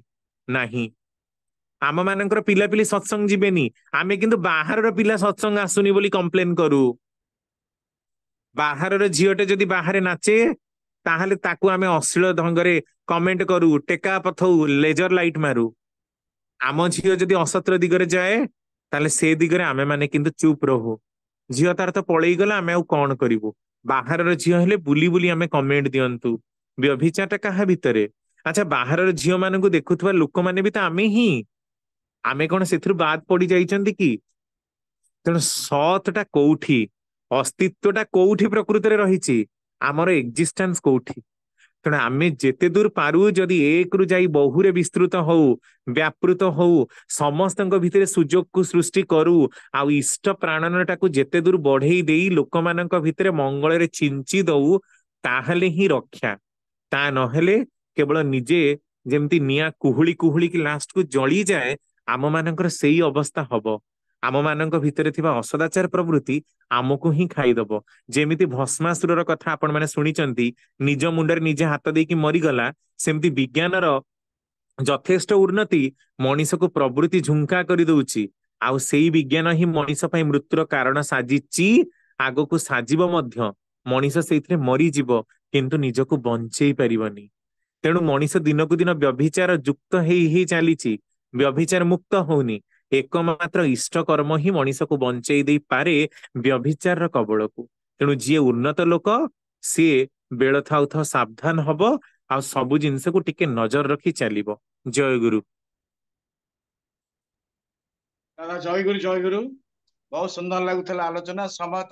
ନାହିଁ। ଆମ ମାନଙ୍କର ପିଲାପିଲି ସତ୍ସଙ୍ଗ ଯିବେନି, ଆମେ କିନ୍ତୁ ବାହାରର ପିଲା ସତ୍ସଙ୍ଗ ଆସୁନି ବୋଲି କମ୍ପ୍ଲେନ କରୁ। ବାହାରର ଝିଅଟେ ଯଦି ବାହାରେ ନାଚେ ତାହେଲେ ତାକୁ ଆମେ ଅଶ୍ଳୀଳ ଢଙ୍ଗରେ କମେଣ୍ଟ କରୁ, ଟେକା ପଥଉ, ଲେଜର ଲାଇଟ ମାରୁ। ଆମ ଝିଅ ଯଦି ଅସତ୍ର ଦିଗରେ ଯାଏ ତାହେଲେ ସେ ଦିଗରେ ଆମେ ମାନେ କିନ୍ତୁ ଚୁପ ରହୁ। ଝିଅ ତାର ତ ପଳେଇ ଗଲା, ଆମେ ଆଉ କଣ କରିବୁ? ବାହାରର ଝିଅ ହେଲେ ବୁଲି ବୁଲି ଆମେ କମେଣ୍ଟ ଦିଅନ୍ତୁ। ବ୍ୟଭିଚାରଟା କାହା ଭିତରେ? ଆଚ୍ଛା, ବାହାରର ଝିଅ ମାନଙ୍କୁ ଦେଖୁଥିବା ଲୋକମାନେ ବି ତ ଆମେ ହିଁ। ଆମେ କଣ ସେଥିରୁ ବାଦ ପଡି ଯାଇଛନ୍ତି କି? ତେଣୁ ସତ୍ ଟା କୋଉଠି, ଅସ୍ତିତ୍ୱଟା କୋଉଠି ପ୍ରକୃତରେ ରହିଛି? ଆମର ଏକ୍ଜିଷ୍ଟାନ୍ସ କୋଉଠି? ତେଣୁ ଆମେ ଯେତେ ଦୂର ପାରୁ ଯଦି ଏକରୁ ଯାଇ ବହୁରେ ବିସ୍ତୃତ ହଉ, ବ୍ୟାପୃତ ହଉ, ସମସ୍ତଙ୍କ ଭିତରେ ସୁଯୋଗକୁ ସୃଷ୍ଟି କରୁ, ଆଉ ଇଷ୍ଟ ପ୍ରାଣନଟାକୁ ଯେତେ ଦୂର ବଢେଇ ଦେଇ ଲୋକମାନଙ୍କ ଭିତରେ ମଙ୍ଗଳରେ ଛିଞ୍ଚି ଦଉ, ତାହେଲେ ହିଁ ରକ୍ଷା। ତା ନହେଲେ କେବଳ ନିଜେ ଯେମିତି ନିଆଁ କୁହୁଳି କୁହୁଳି କି ଲାଷ୍ଟକୁ ଜଳିଯାଏ, ଆମ ମାନଙ୍କର ସେଇ ଅବସ୍ଥା ହବ। ଆମ ମାନଙ୍କ ଭିତରେ ଥିବା ଅସଦାଚାର ପ୍ରବୃତ୍ତି ଆମକୁ ହିଁ ଖାଇଦବ। ଯେମିତି ଭସ୍ମାସୁରର କଥା ଆପଣ ମାନେ ଶୁଣିଛନ୍ତି, ନିଜ ମୁଣ୍ଡରେ ନିଜେ ହାତ ଦେଇକି ମରିଗଲା। ସେମିତି ବିଜ୍ଞାନର ଯଥେଷ୍ଟ ଉନ୍ନତି ମଣିଷକୁ ପ୍ରବୃତ୍ତି ଝୁଙ୍କା କରିଦଉଛି, ଆଉ ସେଇ ବିଜ୍ଞାନ ହିଁ ମଣିଷ ପାଇଁ ମୃତ୍ୟୁର କାରଣ ସାଜିଛି, ଆଗକୁ ସାଜିବ ମଧ୍ୟ। ମଣିଷ ସେଇଥିରେ ମରିଯିବ କିନ୍ତୁ ନିଜକୁ ବଞ୍ଚେଇ ପାରିବନି। ତେଣୁ ମଣିଷ ଦିନକୁ ଦିନ ବ୍ୟଭିଚାର ଯୁକ୍ତ ହେଇ ହେଇ ଚାଲିଛି, ବ୍ୟଭିଚାର ମୁକ୍ତ ହଉନି। ଏକମାତ୍ର ଇଷ୍ଟ କର୍ମ ହିଁ ମଣିଷକୁ ବଞ୍ଚେଇ ଦେଇପାରେ ବ୍ୟଭିଚାରର କବଳକୁ। ତେଣୁ ଯିଏ ଉନ୍ନତ ଲୋକ ସିଏ ବେଳ ଥାଉ ଥାଉ ସାବଧାନ ହବ, ଆଉ ସବୁ ଜିନିଷକୁ ଟିକେ ନଜର ରଖି ଚାଲିବ। ଜୟ ଗୁରୁ। ଦାଦା ଜୟ ଗୁରୁ, ଜୟ ଗୁରୁ। ବହୁତ ସୁନ୍ଦର ଲାଗୁଥିଲା ଆଲୋଚନା। ସମୟ